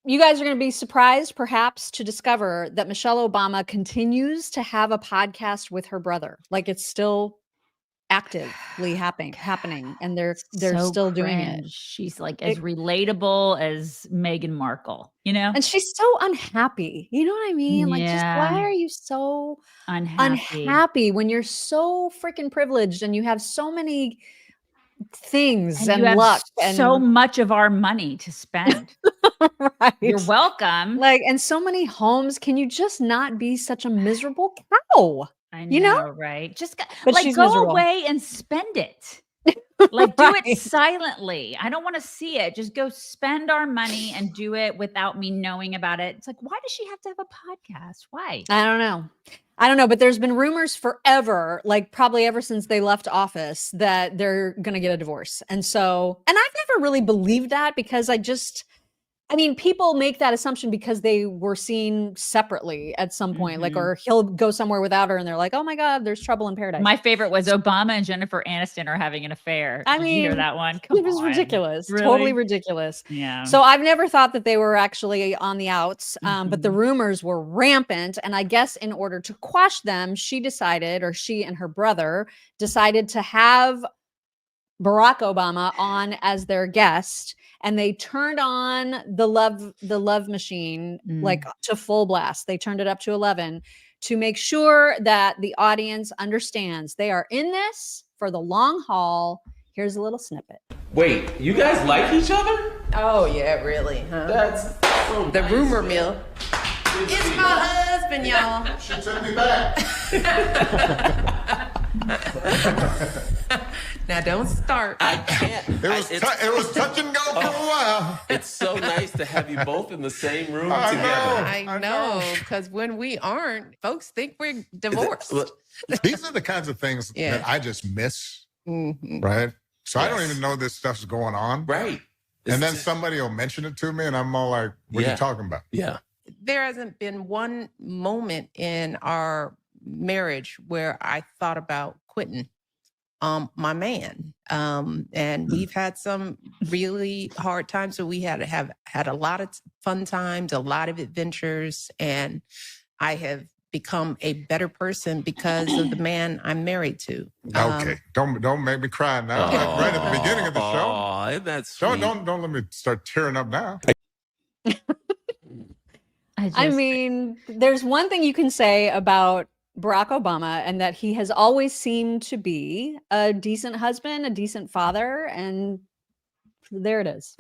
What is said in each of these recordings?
you guys are going to be surprised, perhaps, to discover that Michelle Obama continues to have a podcast with her brother. Like, it's still actively happening, and they're So still doing it. cringe. She's like as relatable as Meghan Markle, you know? And she's so unhappy. You know what I mean? Like, just why are you so unhappy when you're so freaking privileged and you have so many things and you luck have so much of our money to spend? Right. You're welcome. Like, and so many homes. Can you just not be such a miserable cow? I know, you know? right? Just But like she's go miserable. away and spend it. Like, do Right. it silently. I don't want to see it. Just go spend our money and do it without me knowing about it. It's like, why does she have to have a podcast? Why? I don't know, but there's been rumors forever, like probably ever since they left office, that they're going to get a divorce. And I've never really believed that, because I mean, people make that assumption because they were seen separately at some point, like, or he'll go somewhere without her and they're like, oh my God, there's trouble in paradise. My favorite was Obama and Jennifer Aniston are having an affair. Did you hear that one? It was ridiculous. Really? Totally ridiculous. Yeah. So I've never thought that they were actually on the outs, but the rumors were rampant. And I guess in order to quash them, she and her brother decided to have Barack Obama on as their guest, and they turned on the love machine like to full blast. They turned it up to 11 to make sure that the audience understands they are in this for the long haul. Here's a little snippet. Wait, you guys like each other? Oh yeah, really? Huh? That's so the nice, rumor man. mill. It's my husband, y'all. She took me back. Now don't start. I can't. It was touch and go for a while. It's so nice to have you both in the same room I together. I know, because when we aren't, folks think we're divorced. These are the kinds of things that I just miss, right? So I don't even know this stuff's going on. Right. And then somebody will mention it to me and I'm all like, what are you talking about? Yeah. There hasn't been one moment in our marriage where I thought about quitting my man. And we've had some really hard times. So we have had a lot of fun times, a lot of adventures, and I have become a better person because of the man I'm married to. Okay. Don't make me cry now. Right at the beginning of the show. Oh, that's sweet. Don't let me start tearing up now. I mean, there's one thing you can say about Barack Obama, and that he has always seemed to be a decent husband, a decent father, and there it is.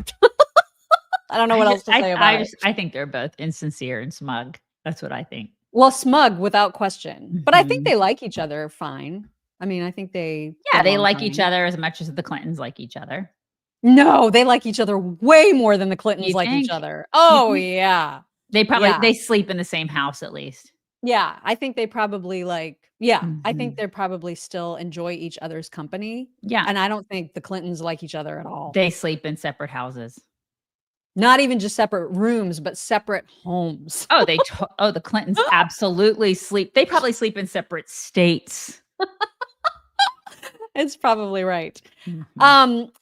I don't know what else to say about it. I think they're both insincere and smug. That's what I think. Well, smug without question, but I think they like each other fine. I mean, I think they like each other as much as the Clintons like each other. No, they like each other way more than the Clintons like each other. Oh yeah. They sleep in the same house at least. Yeah, I think they probably I think they probably still enjoy each other's company. Yeah. And I don't think the Clintons like each other at all. They sleep in separate houses. Not even just separate rooms, but separate homes. Oh, the Clintons absolutely sleep. They probably sleep in separate states. It's probably right.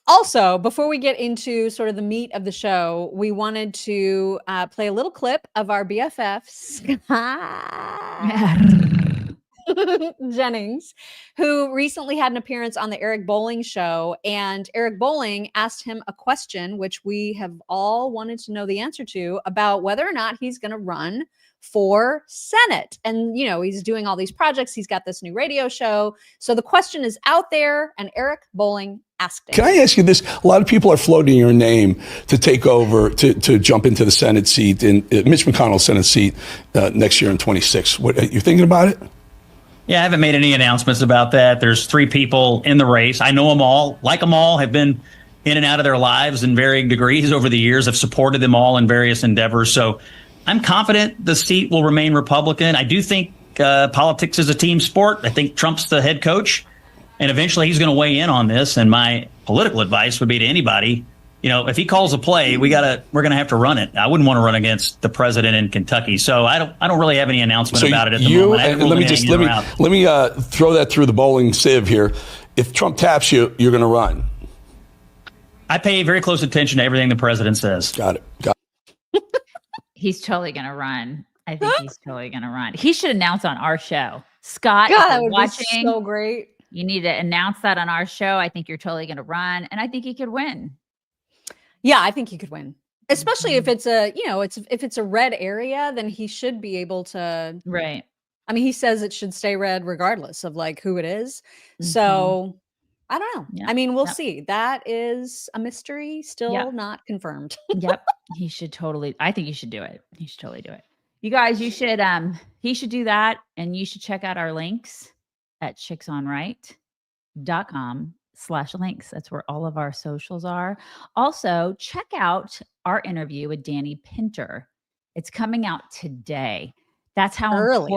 Also, before we get into sort of the meat of the show, we wanted to play a little clip of our BFFs, Jennings, who recently had an appearance on the Eric Bolling show. And Eric Bolling asked him a question, which we have all wanted to know the answer to, about whether or not he's going to run for Senate. And, he's doing all these projects. He's got this new radio show. So the question is out there, and Eric Bolling asked it. Can I ask you this? A lot of people are floating your name to take over, to jump into the Senate seat, in Mitch McConnell's Senate seat next year in 26. What, you thinking about it? Yeah, I haven't made any announcements about that. There's 3 people in the race. I know them all, like them all, have been in and out of their lives in varying degrees over the years. I've supported them all in various endeavors. So I'm confident the seat will remain Republican. I do think politics is a team sport. I think Trump's the head coach, and eventually he's going to weigh in on this. And my political advice would be to anybody, if he calls a play, we're going to have to run it. I wouldn't want to run against the president in Kentucky. So I don't really have any announcement about it at the moment. Let me throw that through the bowling sieve here. If Trump taps you, you're going to run. I pay very close attention to everything the president says. Got it. He's totally going to run. I think he's totally going to run. He should announce on our show. Scott, God, if that you're would watching, be so great. you need to announce that on our show. I think you're totally going to run, and I think he could win. Yeah, I think he could win. Especially if it's a, if it's a red area, then he should be able to. Right. I mean, he says it should stay red regardless of like who it is. So I don't know. Yep. I mean, we'll see. That is a mystery still Yep. not confirmed. Yep. He should totally. I think he should do it. He should totally do it. You guys, you should. He should do that, and you should check out our links at chicksonright.com/links. That's where all of our socials are. Also, check out our interview with Danny Pinter. It's coming out today. That's how Early.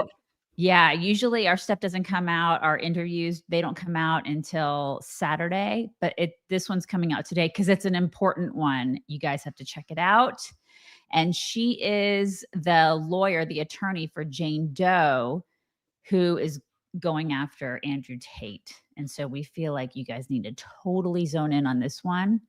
Yeah, usually our stuff doesn't come out. Our interviews, they don't come out until Saturday, but this one's coming out today because it's an important one. You guys have to check it out. And she is the lawyer, the attorney for Jane Doe, who is going after Andrew Tate. And so we feel like you guys need to totally zone in on this one.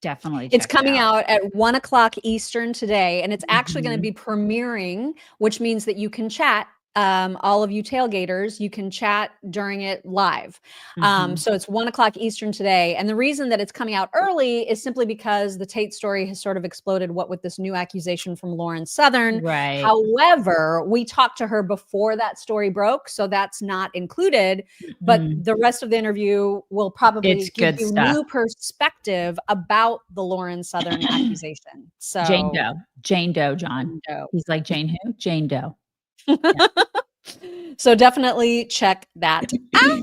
Definitely. It's check it coming out at 1:00 Eastern today, and it's actually going to Mhm. be premiering, which means that you can chat. All of you tailgaters, you can chat during it live. Mhm. So it's 1:00 Eastern today. And the reason that it's coming out early is simply because the Tate story has sort of exploded, what with this new accusation from Lauren Southern. Right. However, we talked to her before that story broke, so that's not included. But Mhm. the rest of the interview will probably It's give good you stuff. new perspective about the Lauren Southern accusation. So Jane Doe. Jane Doe, John. Jane Doe. He's like, Jane who? Jane Doe. So definitely check that out.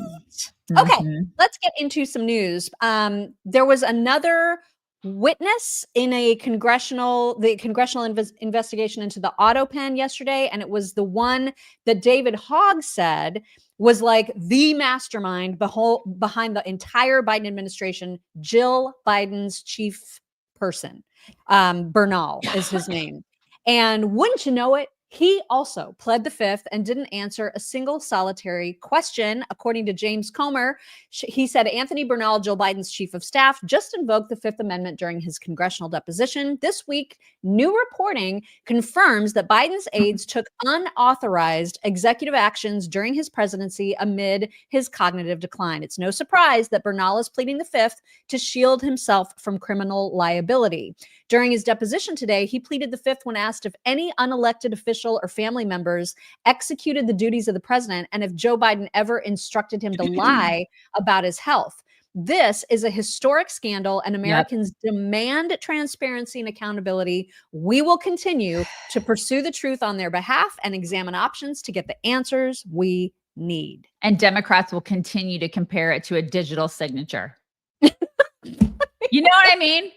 Okay, Mhm. let's get into some news. There was another witness in the congressional investigation into the autopen yesterday, and it was the one that David Hogg said was like the mastermind behind the entire Biden administration, Jill Biden's chief person. Bernal is his name. And wouldn't you know it, he also pled the fifth and didn't answer a single solitary question. According to James Comer, he said Anthony Bernal, Joe Biden's chief of staff, just invoked the Fifth Amendment during his congressional deposition. This week, new reporting confirms that Biden's aides took unauthorized executive actions during his presidency amid his cognitive decline. It's no surprise that Bernal is pleading the fifth to shield himself from criminal liability. During his deposition today, he pleaded the fifth when asked if any unelected official or family members executed the duties of the president and if Joe Biden ever instructed him to lie about his health. This is a historic scandal, and Americans demand transparency and accountability. We will continue to pursue the truth on their behalf and examine options to get the answers we need. And Democrats will continue to compare it to a digital signature. You know what I mean?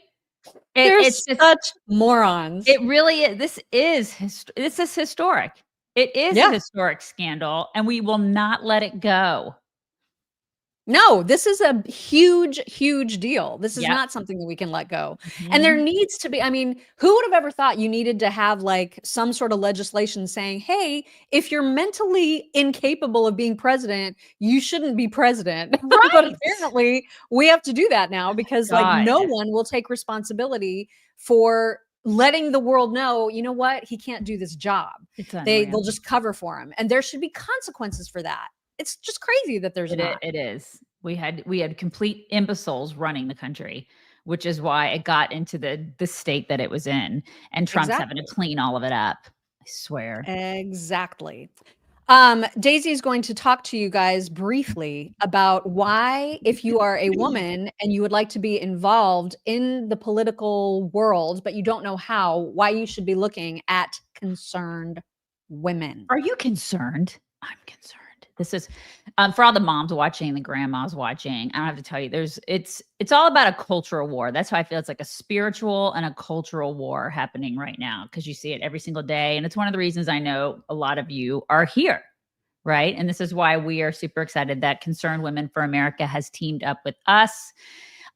It's just such morons. It really is. This is historic. It is a historic scandal, and we will not let it go. No, this is a huge, huge deal. This is not something that we can let go. And there needs to be, I mean, who would have ever thought you needed to have like some sort of legislation saying, hey, if you're mentally incapable of being president, you shouldn't be president. Right. But apparently we have to do that now because like no one will take responsibility for letting the world know, you know what, he can't do this job. They'll just cover for him. And there should be consequences for that. It's just crazy that there's not. It is. We had complete imbeciles running the country, which is why it got into the state that it was in. And Trump's having to clean all of it up. I swear. Exactly. Daisy is going to talk to you guys briefly about why, if you are a woman and you would like to be involved in the political world, but you don't know how, why you should be looking at concerned women. Are you concerned? I'm concerned. This is for all the moms watching, the grandmas watching. I don't have to tell you, it's all about a cultural war. That's why I feel it's like a spiritual and a cultural war happening right now, because you see it every single day. And it's one of the reasons I know a lot of you are here, right? And this is why we are super excited that Concerned Women for America has teamed up with us.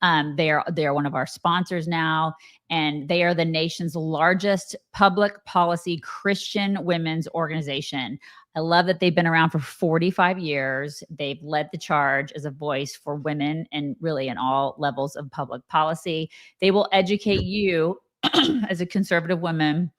They are one of our sponsors now, and they are the nation's largest public policy Christian women's organization. I love that they've been around for 45 years. They've led the charge as a voice for women and really in all levels of public policy. They will educate you as a conservative woman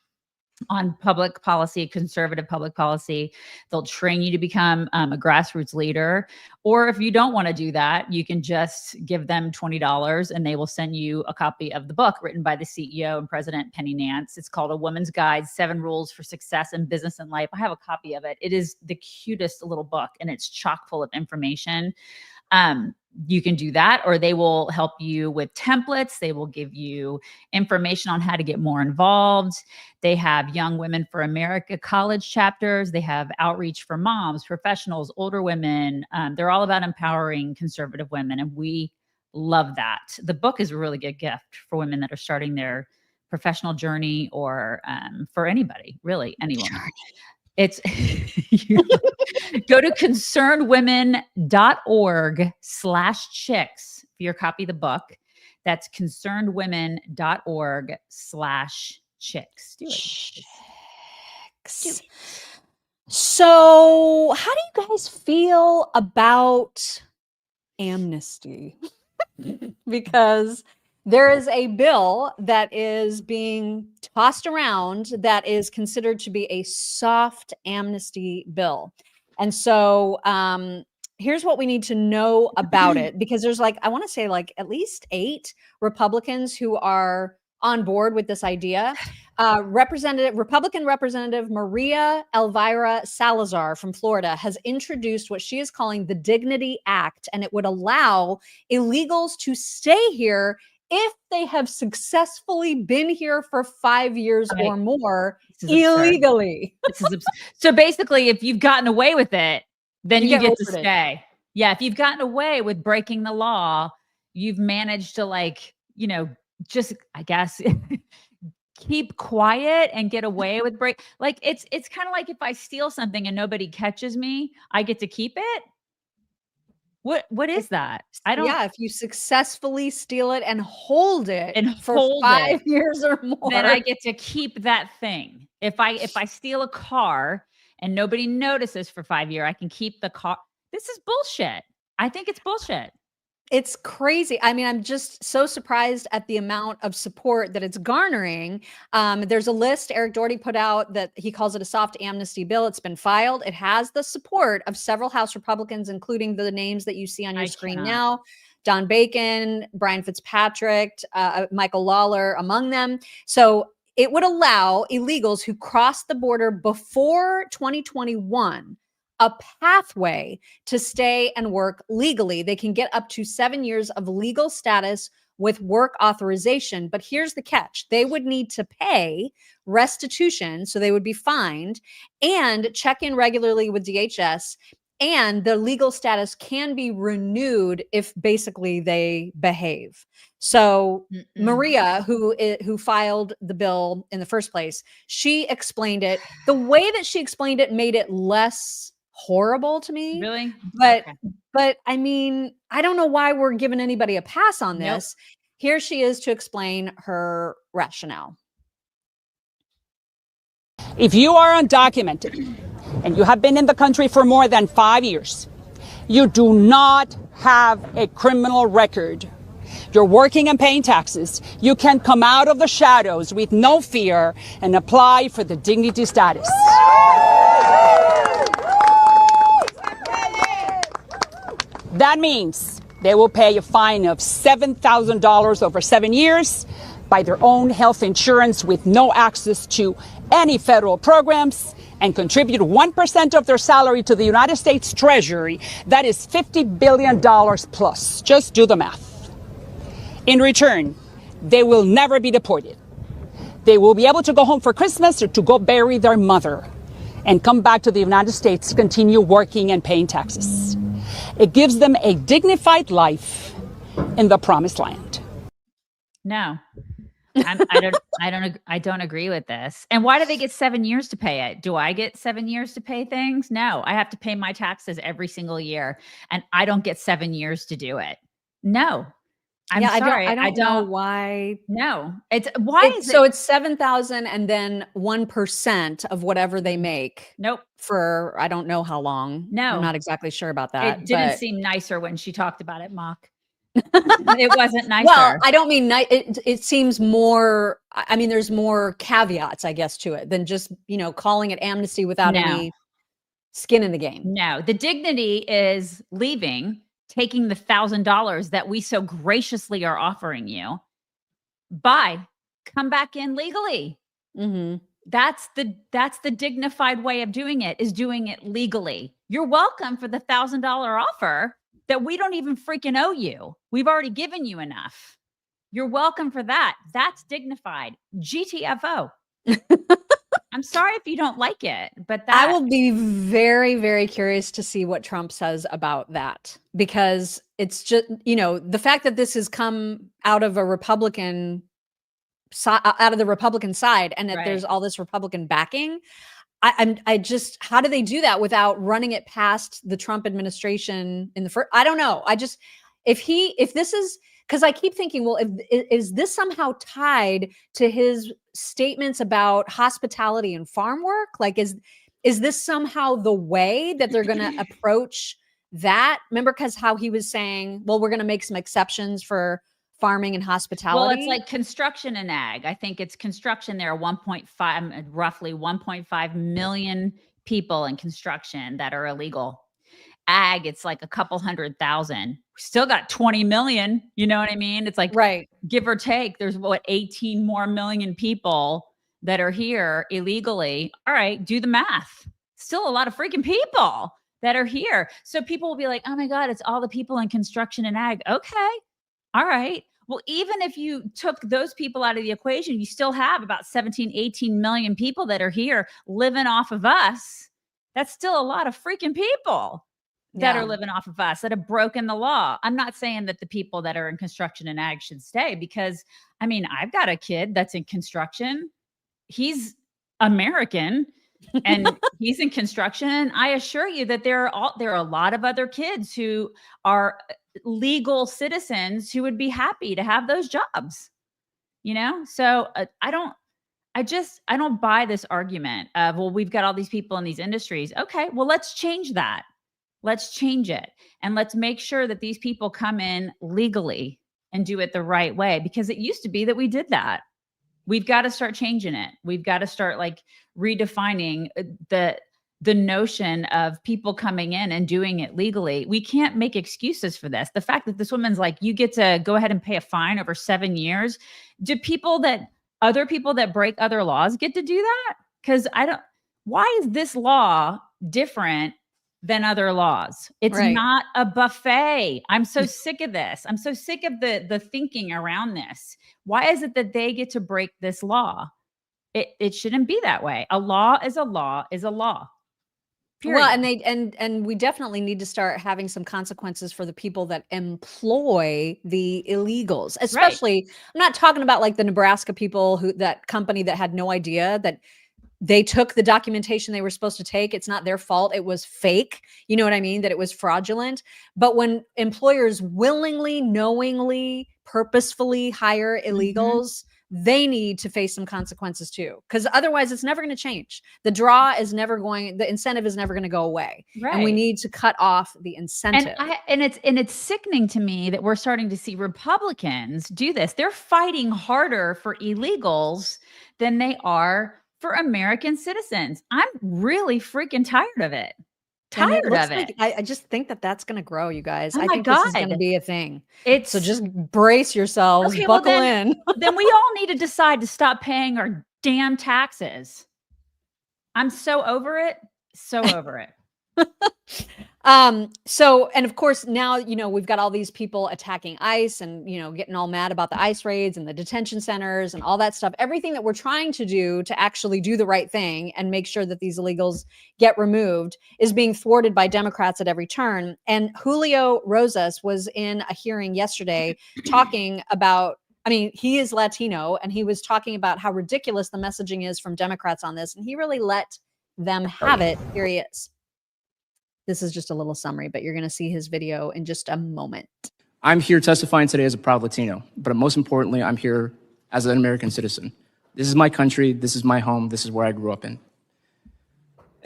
on public policy, conservative public policy. They'll train you to become a grassroots leader. Or if you don't want to do that, you can just give them $20 and they will send you a copy of the book written by the CEO and president, Penny Nance. It's called A Woman's Guide, 7 Rules for Success in Business and Life. I have a copy of it. It is the cutest little book and it's chock full of information. You can do that, or they will help you with templates. They will give you information on how to get more involved. They have Young Women for America college chapters. They have outreach for moms, professionals, older women. They're all about empowering conservative women, and we love that. The book is a really good gift for women that are starting their professional journey, or for anybody, really, anyone. It's go to concernedwomen.org/chicks for your copy of the book. That's concernedwomen.org/chicks. Do it. So, how do you guys feel about amnesty? Because there is a bill that is being tossed around that is considered to be a soft amnesty bill. And so here's what we need to know about it, because there's like, I want to say like at least 8 Republicans who are on board with this idea. Republican Representative Maria Elvira Salazar from Florida has introduced what she is calling the Dignity Act, and it would allow illegals to stay here if they have successfully been here for 5 years or more illegally. This is absurd. So basically, if you've gotten away with it, then you get to stay. Yeah, if you've gotten away with breaking the law, you've managed to, like, you know, just, I guess, keep quiet and get away with like it's kind of like if I steal something and nobody catches me, I get to keep it. What is that? I don't. Yeah, if you successfully steal it and hold it for 5 years or more, then I get to keep that thing. If I steal a car and nobody notices for 5 years, I can keep the car. This is bullshit. I think it's bullshit. It's crazy. I mean, I'm just so surprised at the amount of support that it's garnering. There's a list Eric Doherty put out that he calls it a soft amnesty bill. It's been filed. It has the support of several House Republicans, including the names that you see on your screen now. Don Bacon, Brian Fitzpatrick, Michael Lawler among them. So it would allow illegals who cross the border before 2021 a pathway to stay and work legally. They can get up to 7 years of legal status with work authorization. But here's the catch. They would need to pay restitution, so they would be fined, and check in regularly with DHS. And the legal status can be renewed if basically they behave. So Maria, who filed the bill in the first place, she explained it. The way that she explained it made it less horrible to me. Really? But I mean, I don't know why we're giving anybody a pass on this. Here she is to explain her rationale. If you are undocumented and you have been in the country for more than 5 years, you do not have a criminal record, you're working and paying taxes, you can come out of the shadows with no fear and apply for the dignity status. That means they will pay a fine of $7,000 over 7 years, buy their own health insurance with no access to any federal programs, and contribute 1% of their salary to the United States Treasury. That is $50 billion plus. Just do the math. In return, they will never be deported. They will be able to go home for Christmas or to go bury their mother and come back to the United States to continue working and paying taxes. It gives them a dignified life in the promised land. No, I don't agree with this. And why do they get 7 years to pay it? Do I get 7 years to pay things? No, I have to pay my taxes every single year, and I don't get 7 years to do it. No, I'm sorry. I don't know why. No, it's why is so it's 7,000 and then 1% of whatever they make. Nope. For I don't know how long. No, I'm not exactly sure about that. It didn't seem nicer when she talked about it, Mock. It wasn't nicer. Well, I don't mean it seems more. I mean, there's more caveats, I guess, to it than just calling it amnesty without any skin in the game. No, the dignity is leaving, taking the $1,000 that we so graciously are offering you. Come back in legally. Mm-hmm. That's the dignified way of doing it, is doing it legally. You're welcome for the $1,000 offer that we don't even freaking owe you. We've already given you enough. You're welcome for that. That's dignified. GTFO. I'm sorry if you don't like it, but I will be very, very curious to see what Trump says about that, because it's just, the fact that this has come out of the Republican side and that there's all this Republican backing. I just, how do they do that without running it past the Trump administration in the first? I don't know. If this is, because I keep thinking, well, is this somehow tied to his statements about hospitality and farm work? Like, is this somehow the way that they're going to approach that? Remember, because how he was saying, well, we're going to make some exceptions for farming and hospitality. Well, it's like construction and ag. I think it's construction. There are roughly 1.5 million people in construction that are illegal. Ag, it's like a couple 100,000. We still got 20 million. You know what I mean? It's like, give or take, there's 18 more million people that are here illegally. All right, do the math. Still a lot of freaking people that are here. So people will be like, oh my God, it's all the people in construction and ag. Okay. All right. Well, even if you took those people out of the equation, you still have about 17, 18 million people that are here living off of us. That's still a lot of freaking people that are living off of us, that have broken the law. I'm not saying that the people that are in construction and ag should stay, because I mean, I've got a kid that's in construction. He's American and he's in construction. And I assure you that there are a lot of other kids who are legal citizens who would be happy to have those jobs, So I don't buy this argument of, well, we've got all these people in these industries. Okay, well, let's change that. Let's change it. And let's make sure that these people come in legally and do it the right way, because it used to be that we did that. We've got to start changing it. We've got to start redefining the notion of people coming in and doing it legally. We can't make excuses for this. The fact that this woman's like, you get to go ahead and pay a fine over 7 years. Do other people that break other laws get to do that? Because why is this law different than other laws? It's not a buffet. I'm so sick of this. I'm so sick of the thinking around this. Why is it that they get to break this law? It shouldn't be that way. A law is a law is a law. Period. Well, and we definitely need to start having some consequences for the people that employ the illegals, especially. I'm not talking about like the Nebraska people that company that had no idea that they took the documentation they were supposed to take. It's not their fault. It was fake. You know what I mean? That it was fraudulent. But when employers willingly, knowingly, purposefully hire illegals, they need to face some consequences too. Because otherwise it's never going to change. The incentive is never going to go away. Right. And we need to cut off the incentive. And it's sickening to me that we're starting to see Republicans do this. They're fighting harder for illegals than they are for American citizens. I'm really freaking tired of it. Tired of it. I just think that that's going to grow, you guys. Oh I think this is going to be a thing. So just brace yourselves, buckle in. Then we all need to decide to stop paying our damn taxes. I'm so over it. So over it. And of course now, we've got all these people attacking ICE and, getting all mad about the ICE raids and the detention centers and all that stuff. Everything that we're trying to do to actually do the right thing and make sure that these illegals get removed is being thwarted by Democrats at every turn. And Julio Rosas was in a hearing yesterday talking about, he is Latino, and he was talking about how ridiculous the messaging is from Democrats on this. And he really let them have it. Here he is. This is just a little summary, but you're going to see his video in just a moment. I'm here testifying today as a proud Latino, but most importantly, I'm here as an American citizen. This is my country. This is my home. This is where I grew up in.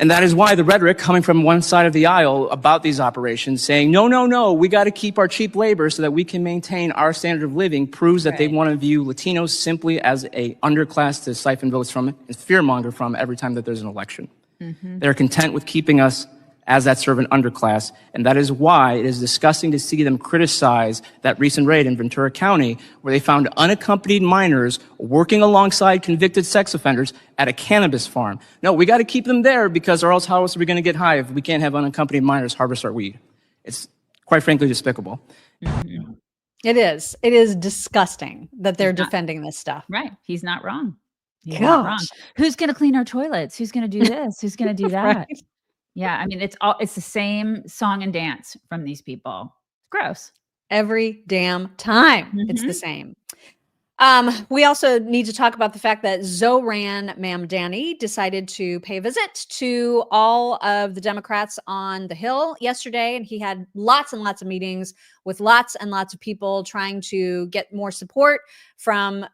And that is why the rhetoric coming from one side of the aisle about these operations saying, no, no, no, we got to keep our cheap labor so that we can maintain our standard of living proves that they want to view Latinos simply as a underclass to siphon votes from and fearmonger from every time that there's an election. They're content with keeping us as that servant underclass, and that is why it is disgusting to see them criticize that recent raid in Ventura County where they found unaccompanied minors working alongside convicted sex offenders at a cannabis farm. No, we got to keep them there because or else how else are we going to get high if we can't have unaccompanied minors harvest our weed? It's quite frankly despicable. It is. It is disgusting that they're defending this stuff. Right. He's not wrong. He's not wrong. Who's going to clean our toilets? Who's going to do this? Who's going to do that? Right. Yeah. I mean, it's the same song and dance from these people. Gross. Every damn time. It's the same. We also need to talk about the fact that Zohran Mamdani decided to pay a visit to all of the Democrats on the Hill yesterday, and he had lots and lots of meetings with lots and lots of people trying to get more support from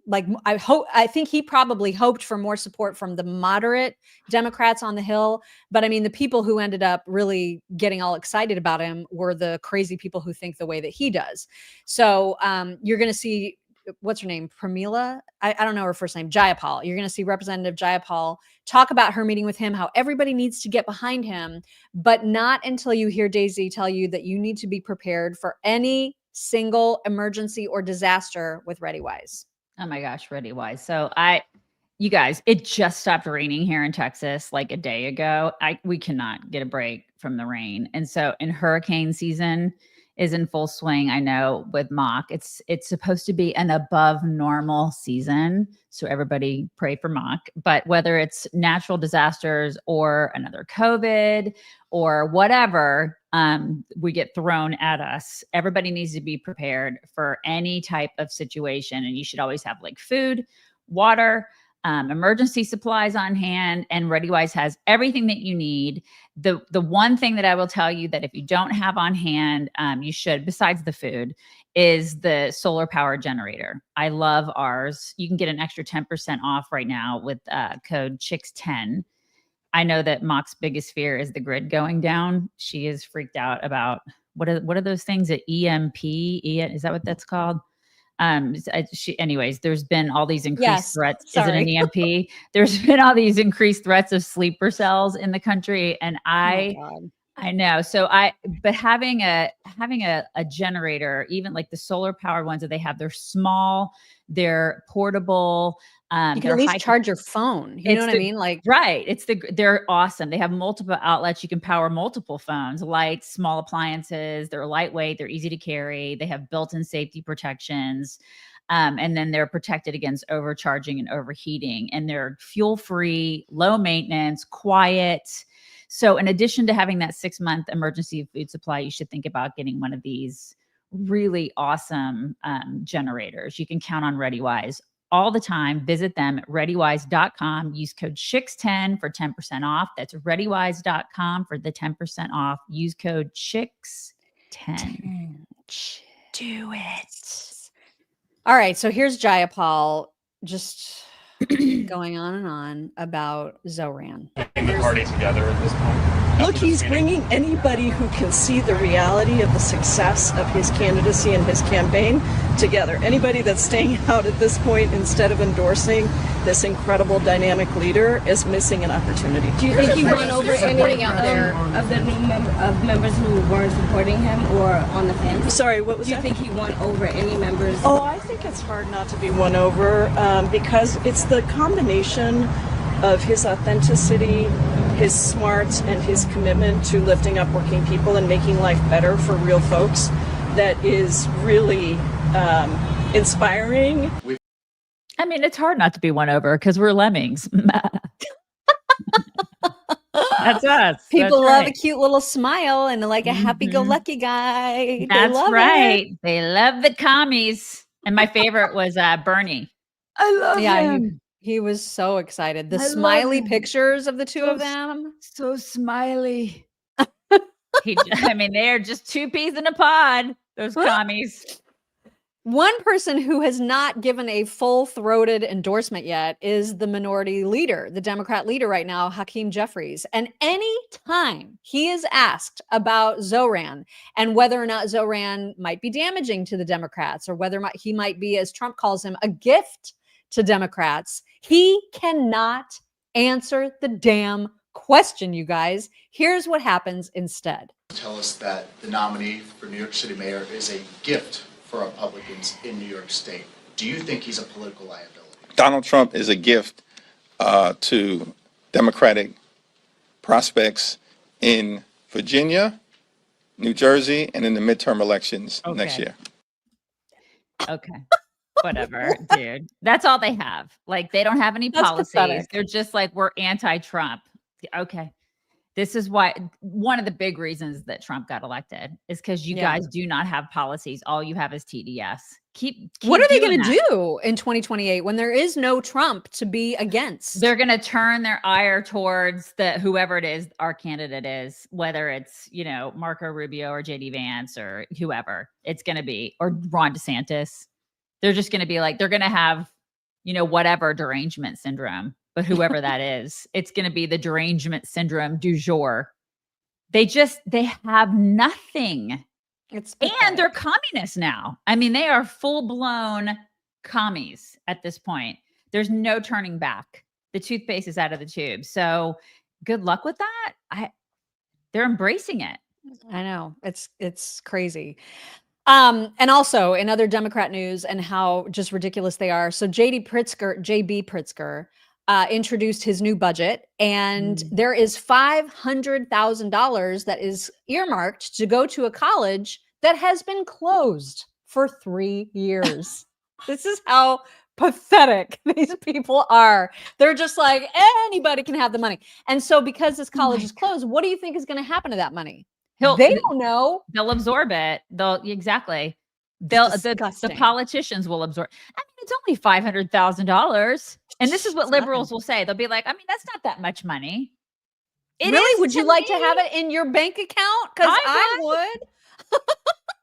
I think he probably hoped for more support from the moderate Democrats on the Hill. But I mean, the people who ended up really getting all excited about him were the crazy people who think the way that he does. So you're going to see, what's her name? Pramila? I don't know her first name. Jayapal. You're going to see Representative Jayapal talk about her meeting with him, how everybody needs to get behind him, but not until you hear Daisy tell you that you need to be prepared for any single emergency or disaster with ReadyWise. Oh my gosh, ReadyWise. So you guys, it just stopped raining here in Texas like a day ago. We cannot get a break from the rain. And so in hurricane season is in full swing. I know with Mock, it's supposed to be an above normal season. So everybody pray for Mock. But whether it's natural disasters or another COVID or whatever, we get thrown at us. Everybody needs to be prepared for any type of situation. And you should always have like food, water, emergency supplies on hand, and ReadyWise has everything that you need. The one thing that I will tell you that if you don't have on hand, you should, besides the food, is the solar power generator. I love ours. You can get an extra 10% off right now with code CHICKS10. I know that Mock's biggest fear is the grid going down. She is freaked out about what are those things at EMP? Is that what that's called? Anyways, there's been all these increased threats. Sorry. Is it an EMP? There's been all these increased threats of sleeper cells in the country. And I know. So but having a generator, even like the solar powered ones that they have, they're small, they're portable. You can at least charge your phone. You know what I mean? Like, right. They're awesome. They have multiple outlets. You can power multiple phones, lights, small appliances. They're lightweight. They're easy to carry. They have built-in safety protections. And then they're protected against overcharging and overheating. And they're fuel-free, low maintenance, quiet. So in addition to having that 6-month emergency food supply, you should think about getting one of these really awesome generators. You can count on ReadyWise all the time. Visit them at readywise.com. Use code CHICKS10 for 10% off. That's readywise.com for the 10% off. Use code CHICKS10. Do it. All right. So here's Jayapal just going on and on about Zohran. The party together at this point. Look, he's bringing anybody who can see the reality of the success of his candidacy and his campaign together. Anybody that's staying out at this point instead of endorsing this incredible dynamic leader is missing an opportunity. Do you think he won over any of the new members who weren't supporting him or on the fence? Sorry, what was that? Do you think he won over any members? Oh, I think it's hard not to be won over because it's the combination of his authenticity, his smarts, and his commitment to lifting up working people and making life better for real folks that is really inspiring. I mean, it's hard not to be won over because we're lemmings. That's us. People love a cute little smile and like a happy-go-lucky guy. That's right. They love the commies. And my favorite was Bernie. I love him. He was so excited. The smiley pictures of the two of them. So smiley. I mean, they're just two peas in a pod, those commies. One person who has not given a full-throated endorsement yet is the minority leader, the Democrat leader right now, Hakeem Jeffries. And any time he is asked about Zohran and whether or not Zohran might be damaging to the Democrats or whether he might be, as Trump calls him, a gift to Democrats, he cannot answer the damn question, you guys. Here's what happens instead. Tell us that the nominee for New York City mayor is a gift for Republicans in New York State. Do you think he's a political liability? Donald Trump is a gift to Democratic prospects in Virginia, New Jersey, and in the midterm elections next year. Okay. Whatever, dude. That's all they have. Like, they don't have any policies. Pathetic. They're just like, we're anti-Trump. Okay. This is why one of the big reasons that Trump got elected is because you guys do not have policies. All you have is TDS. Keep what are they doing going to that. do in 2028 when there is no Trump to be against? They're going to turn their ire towards whoever it is our candidate is, whether it's, Marco Rubio or JD Vance or whoever it's going to be, or Ron DeSantis. They're just going to be like, they're going to have, whatever derangement syndrome, but whoever that is, it's going to be the derangement syndrome du jour. They have nothing. And they're communists now. I mean, they are full-blown commies at this point. There's no turning back. The toothpaste is out of the tube. So good luck with that. They're embracing it. I know. It's crazy. And also in other Democrat news and how just ridiculous they are. So JB Pritzker introduced his new budget, and there is $500,000 that is earmarked to go to a college that has been closed for 3 years. This is how pathetic these people are. They're just like, anybody can have the money. And so because this college is closed, what do you think is going to happen to that money? They don't know. They'll absorb it. The politicians will absorb. I mean, it's only $500,000. And this is what liberals will say. They'll be like, I mean, that's not that much money. Really? Would you like to have it in your bank account? Because I would.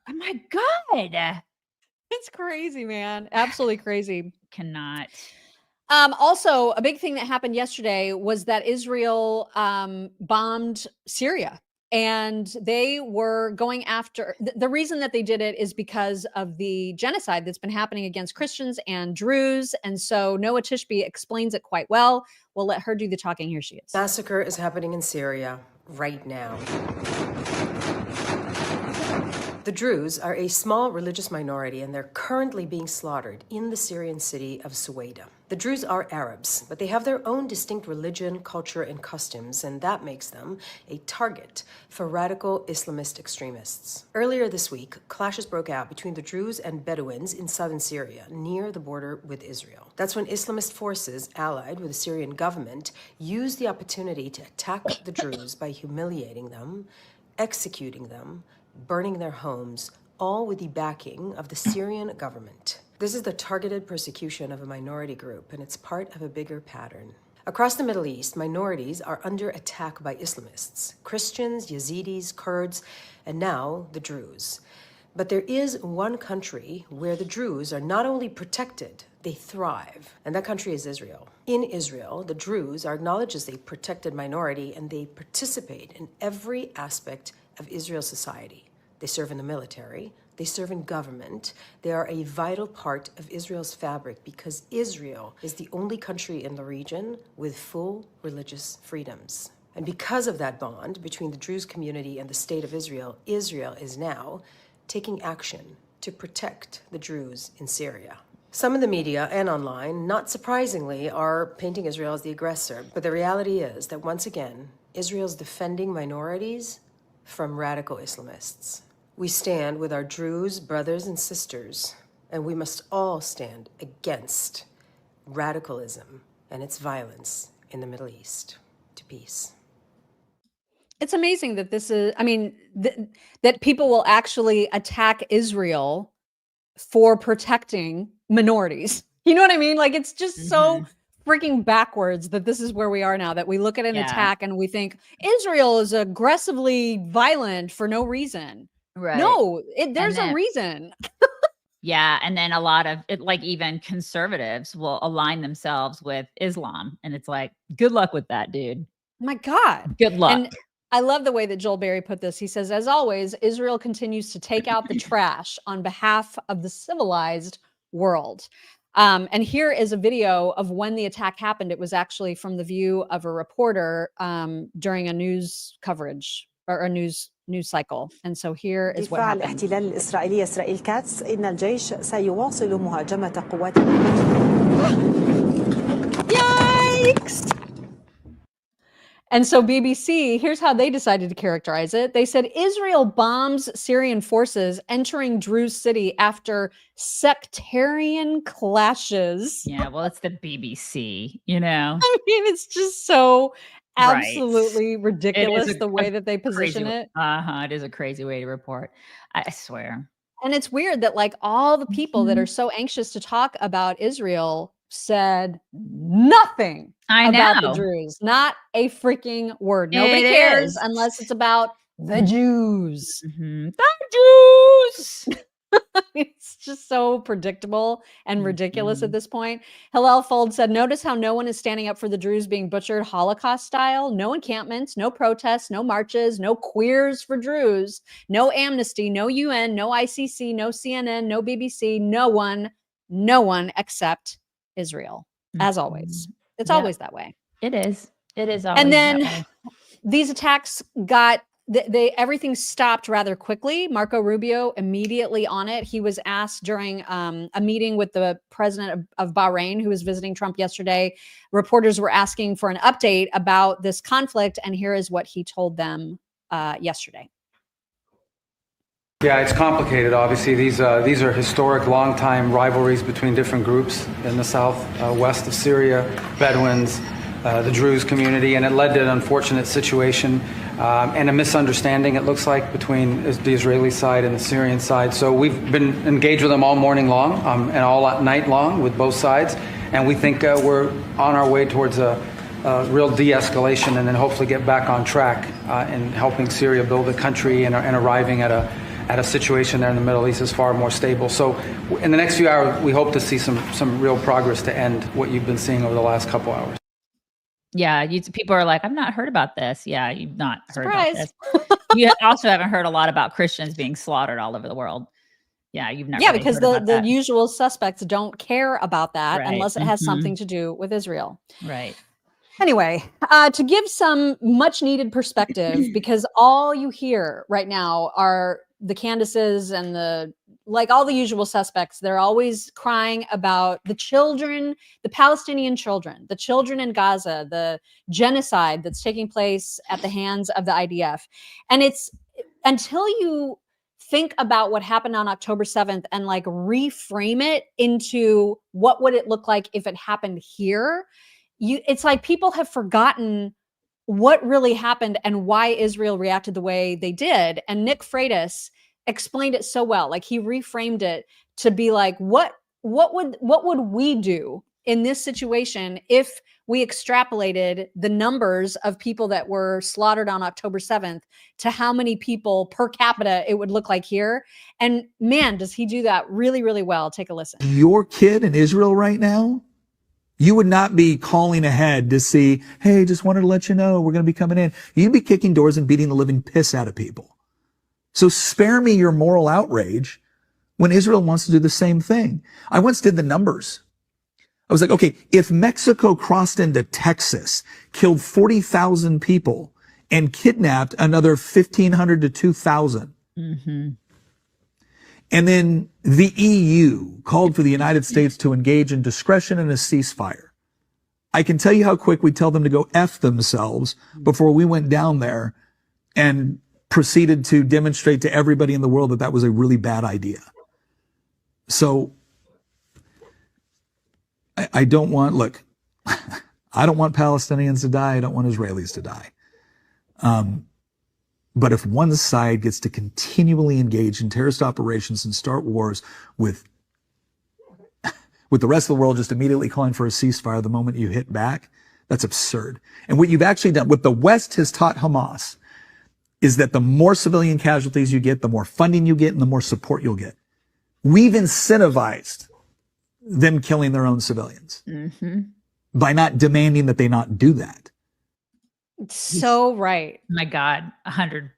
Oh my God. It's crazy, man. Absolutely crazy. Cannot. Also, a big thing that happened yesterday was that Israel bombed Syria. And they were going after, the reason that they did it is because of the genocide that's been happening against Christians and Druze. And so Noah Tishby explains it quite well. We'll let her do the talking. Here she is. Massacre is happening in Syria right now. The Druze are a small religious minority, and they're currently being slaughtered in the Syrian city of Suwaida. The Druze are Arabs, but they have their own distinct religion, culture, and customs, and that makes them a target for radical Islamist extremists. Earlier this week, clashes broke out between the Druze and Bedouins in southern Syria, near the border with Israel. That's when Islamist forces, allied with the Syrian government, used the opportunity to attack the Druze by humiliating them, executing them, burning their homes, all with the backing of the Syrian government. This is the targeted persecution of a minority group, and it's part of a bigger pattern. Across the Middle East, minorities are under attack by Islamists, Christians, Yazidis, Kurds, and now the Druze. But there is one country where the Druze are not only protected, they thrive, and that country is Israel. In Israel, the Druze are acknowledged as a protected minority, and they participate in every aspect of Israel's society. They serve in the military, they serve in government, they are a vital part of Israel's fabric because Israel is the only country in the region with full religious freedoms. And because of that bond between the Druze community and the state of Israel, Israel is now taking action to protect the Druze in Syria. Some in the media and online, not surprisingly, are painting Israel as the aggressor. But the reality is that once again, Israel's defending minorities from radical Islamists. We stand with our Druze brothers and sisters, and we must all stand against radicalism and its violence in the Middle East. To peace. It's amazing that this is, that people will actually attack Israel for protecting minorities. You know what I mean? Like, it's just so freaking backwards that this is where we are now, that we look at an attack and we think Israel is aggressively violent for no reason. Right. No, there's a reason. Yeah, and then a lot of it, like even conservatives will align themselves with Islam, and it's like, good luck with that, dude. My God. Good luck. And I love the way that Joel Berry put this. He says, as always, Israel continues to take out the trash on behalf of the civilized world. And here is a video of when the attack happened. It was actually from the view of a reporter during a news coverage or a news cycle. And so here is what happened. الاحتلال الإسرائيلي إسرائيل كاتس إن الجيش سيواصل مهاجمة قوات Yikes! And so BBC, here's how they decided to characterize it. They said Israel bombs Syrian forces entering Druze city after sectarian clashes. Yeah, well, it's the BBC, you know. I mean, it's just so Right. absolutely ridiculous the way that they position crazy, it. It is a crazy way to report. I swear. And it's weird that like all the people that are so anxious to talk about Israel said nothing about the Druze. Not a freaking word. Nobody cares unless it's about the Jews. The Jews! It's just so predictable and ridiculous at this point. Hillel Fold said, notice how no one is standing up for the Druze being butchered Holocaust style. No encampments, no protests, no marches, no queers for Druze, no amnesty, no UN, no ICC, no CNN, no BBC, no one except Israel. As always. It's always that way. It is. It is always and then that way. These attacks got everything stopped rather quickly. Marco Rubio immediately on it. He was asked during a meeting with the president of Bahrain, who was visiting Trump yesterday. Reporters were asking for an update about this conflict, and here is what he told them yesterday. Yeah, it's complicated, obviously. These are historic, long-time rivalries between different groups in the southwest of Syria, Bedouins, the Druze community, and it led to an unfortunate situation and a misunderstanding, it looks like, between the Israeli side and the Syrian side. So we've been engaged with them all morning long and all night long with both sides, and we think we're on our way towards a real de-escalation and then hopefully get back on track in helping Syria build a country and arriving at a situation there in the Middle East is far more stable. So in the next few hours, we hope to see some real progress to end what you've been seeing over the last couple hours. Yeah, people are like, I've not heard about this. Yeah, you've not heard Surprise. about this. You also haven't heard a lot about Christians being slaughtered all over the world. Yeah, you've never. Yeah, really because heard about the that. usual suspects don't care about that Right. unless it has something to do with Israel. Right. Anyway, to give some much needed perspective, because all you hear right now are the Candaces and all the usual suspects. They're always crying about the children, the Palestinian children, the children in Gaza, the genocide that's taking place at the hands of the IDF. And it's until you think about what happened on October 7th and like reframe it into what would it look like if it happened here, it's like people have forgotten what really happened and why Israel reacted the way they did. And Nick Freitas explained it so well. Like he reframed it to be like, what would we do in this situation if we extrapolated the numbers of people that were slaughtered on October 7th to how many people per capita it would look like here? And man, does he do that really, really well. Take a listen. Your kid in Israel right now, you would not be calling ahead to see, hey, just wanted to let you know we're going to be coming in. You'd be kicking doors and beating the living piss out of people. So spare me your moral outrage when Israel wants to do the same thing. I once did the numbers. I was like, okay, if Mexico crossed into Texas, killed 40,000 people, and kidnapped another 1,500 to 2,000, and then the EU called for the United States to engage in discretion and a ceasefire, I can tell you how quick we tell them to go F themselves before we went down there and proceeded to demonstrate to everybody in the world that that was a really bad idea. So I don't want, look, I don't want Palestinians to die. I don't want Israelis to die. But if one side gets to continually engage in terrorist operations and start wars with the rest of the world just immediately calling for a ceasefire the moment you hit back, that's absurd. And what you've actually done, what the West has taught Hamas, is that the more civilian casualties you get, the more funding you get, and the more support you'll get. We've incentivized them killing their own civilians by not demanding that they not do that. So right. My God, 100%.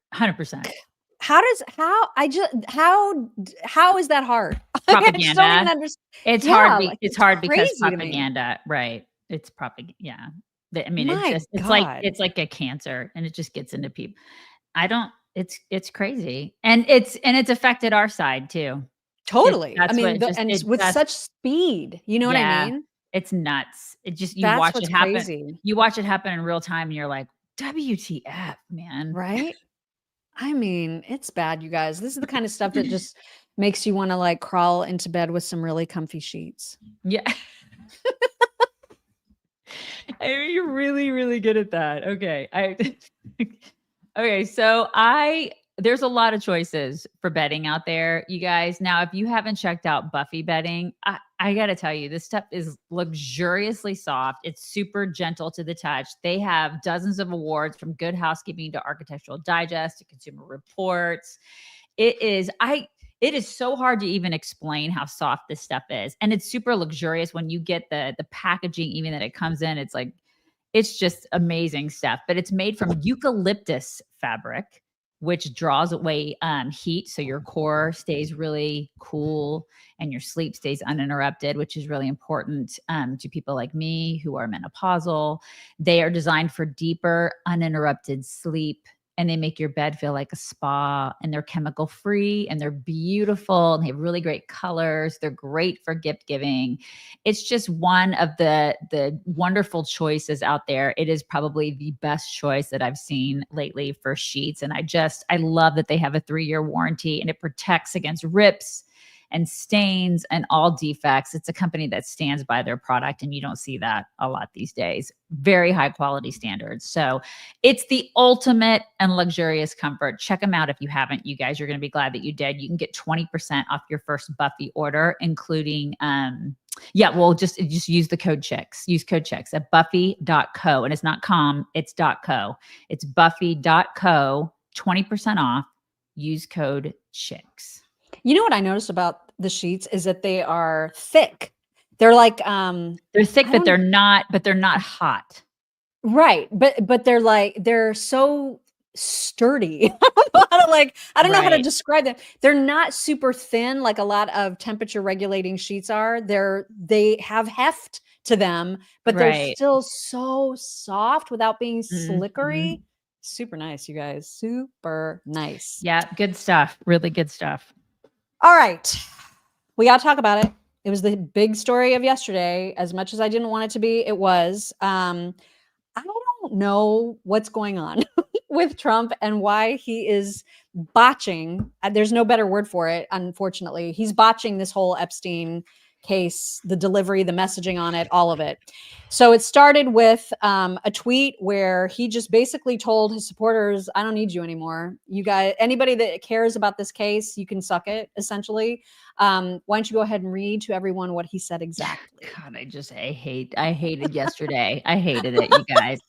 How is that hard? Propaganda. I just don't even understand. It's Yeah, hard. like, It's hard because crazy to me. propaganda, right? It's propaganda. Yeah. I mean, My it's God. like a cancer, and it just gets into people. It's crazy. And it's affected our side too. Totally. I That's mean, what with such speed, you know what I mean? It's nuts. It just, you That's watch what's it happen. crazy. You watch it happen in real time and you're like, WTF, man. Right? I mean, it's bad, you guys. This is the kind of stuff that just makes you want to like crawl into bed with some really comfy sheets. Yeah. I mean, you're really, really good at that. Okay. Okay. So there's a lot of choices for bedding out there, you guys. Now, if you haven't checked out Buffy bedding, I got to tell you, this stuff is luxuriously soft. It's super gentle to the touch. They have dozens of awards, from Good Housekeeping to Architectural Digest to Consumer Reports. It is so hard to even explain how soft this stuff is. And it's super luxurious when you get the packaging, even that it comes in. It's like, it's just amazing stuff. But it's made from eucalyptus fabric, which draws away heat. So your core stays really cool and your sleep stays uninterrupted, which is really important to people like me who are menopausal. They are designed for deeper, uninterrupted sleep. And they make your bed feel like a spa, and they're chemical free, and they're beautiful, and they have really great colors. They're great for gift giving. It's just one of the wonderful choices out there. It is probably the best choice that I've seen lately for sheets. And I love that they have a 3-year warranty, and it protects against rips and stains and all defects. It's a company that stands by their product, and you don't see that a lot these days. Very high quality standards. So it's the ultimate and luxurious comfort. Check them out if you haven't, you guys. You're going to be glad that you did. You can get 20% off your first Buffy order, including, just use the code CHICKS. Use code CHICKS at buffy.co. And it's not com, it's .co. It's buffy.co, 20% off. Use code CHICKS. You know what I noticed about the sheets is that they are thick. They're like they're thick, but they're not hot. Right. But they're so sturdy. I don't know how to describe them. They're not super thin like a lot of temperature regulating sheets are. They have heft to them, but they're still so soft without being slickery. Super nice, you guys. Super nice. Yeah, good stuff. Really good stuff. All right. We got to talk about it. It was the big story of yesterday. As much as I didn't want it to be, it was. I don't know what's going on with Trump and why he is botching. There's no better word for it, unfortunately. He's botching this whole Epstein case, the delivery, the messaging on it, all of it. So it started with a tweet where he just basically told his supporters, I don't need you anymore. You guys, anybody that cares about this case, you can suck it, essentially. Why don't you go ahead and read to everyone what he said exactly? God, I hated yesterday. I hated it, you guys.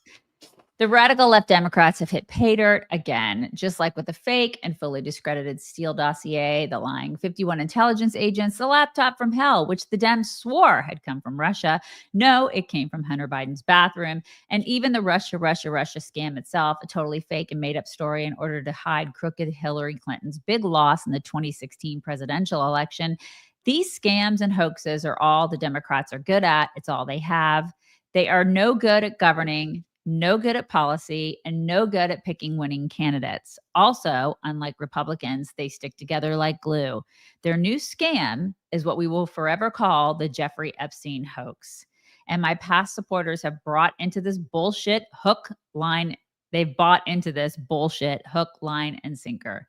The radical left Democrats have hit pay dirt again, just like with the fake and fully discredited Steele dossier, the lying 51 intelligence agents, the laptop from hell, which the Dems swore had come from Russia. No, it came from Hunter Biden's bathroom. And even the Russia scam itself, a totally fake and made up story in order to hide crooked Hillary Clinton's big loss in the 2016 presidential election. These scams and hoaxes are all the Democrats are good at. It's all they have. They are no good at governing, no good at policy, and no good at picking winning candidates. Also, unlike Republicans, they stick together like glue. Their new scam is what we will forever call the Jeffrey Epstein hoax. And my past supporters have brought into this bullshit hook, line. They've bought into this bullshit hook, line, and sinker.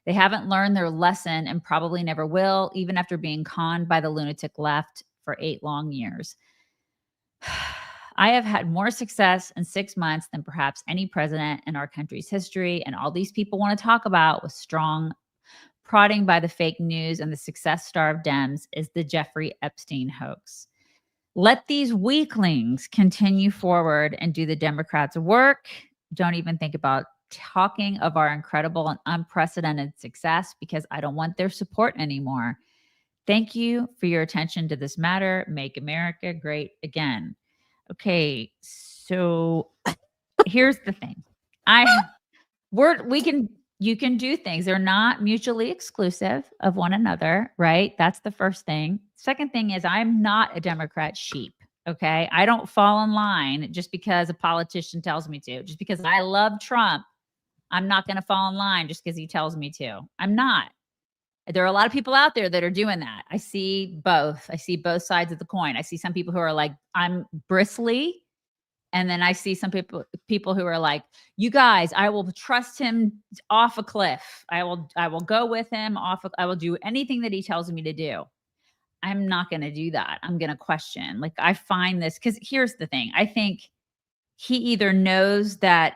They haven't learned their lesson and probably never will, even after being conned by the lunatic left for 8 long years. I have had more success in 6 months than perhaps any president in our country's history. And all these people want to talk about with strong prodding by the fake news and the success starved Dems is the Jeffrey Epstein hoax. Let these weaklings continue forward and do the Democrats' work. Don't even think about talking of our incredible and unprecedented success because I don't want their support anymore. Thank you for your attention to this matter. Make America great again. Okay, so here's the thing. You can do things. They're not mutually exclusive of one another, right? That's the first thing. Second thing is I'm not a Democrat sheep. Okay. I don't fall in line just because a politician tells me to. Just because I love Trump, I'm not going to fall in line just because he tells me to. I'm not. There are a lot of people out there that are doing that. I see both. I see both sides of the coin. I see some people who are like, I'm bristly. And then I see some people who are like, you guys, I will trust him off a cliff. I will go with him I will do anything that he tells me to do. I'm not going to do that. I'm going to question. Like, I find this, because here's the thing. I think he either knows that,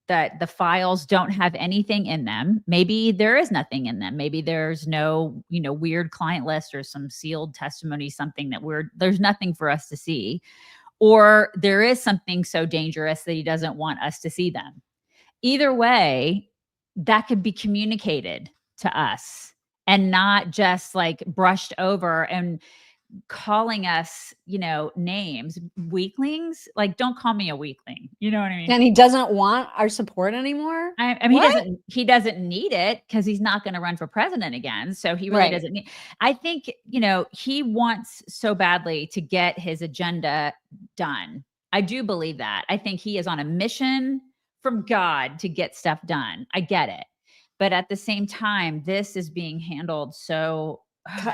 that the files don't have anything in them. Maybe there is nothing in them. Maybe there's no, weird client list or some sealed testimony, something that there's nothing for us to see. Or there is something so dangerous that he doesn't want us to see them. Either way, that could be communicated to us and not just like brushed over and calling us, names, weaklings. Like, don't call me a weakling. You know what I mean? And he doesn't want our support anymore. I mean, he doesn't need it because he's not going to run for president again. So he really doesn't need. I think, he wants so badly to get his agenda done. I do believe that. I think he is on a mission from God to get stuff done. I get it. But at the same time, this is being handled so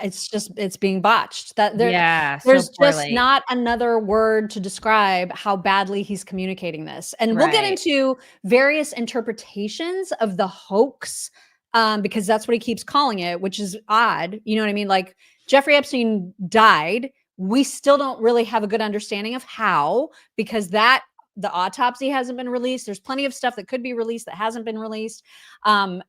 it's being botched. There's so just not another word to describe how badly he's communicating this. And we'll get into various interpretations of the hoax, because that's what he keeps calling it, which is odd. You know what I mean? Like, Jeffrey Epstein died. We still don't really have a good understanding of how, because the autopsy hasn't been released. There's plenty of stuff that could be released that hasn't been released. And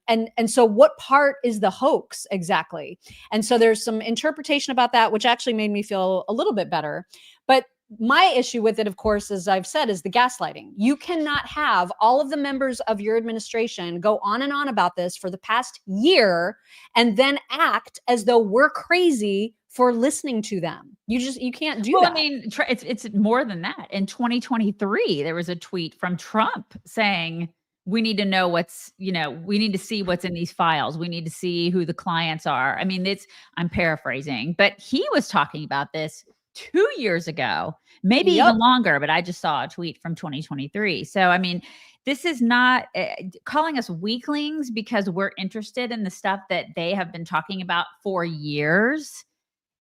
so what part is the hoax exactly? And so there's some interpretation about that, which actually made me feel a little bit better. But my issue with it, of course, as I've said, is the gaslighting. You cannot have all of the members of your administration go on and on about this for the past year and then act as though we're crazy for listening to them. You can't do that. I mean, it's more than that. In 2023, there was a tweet from Trump saying, we need to know we need to see what's in these files. We need to see who the clients are. I mean, I'm paraphrasing, but he was talking about this 2 years ago, maybe even longer, but I just saw a tweet from 2023. So, I mean, this is not calling us weaklings because we're interested in the stuff that they have been talking about for years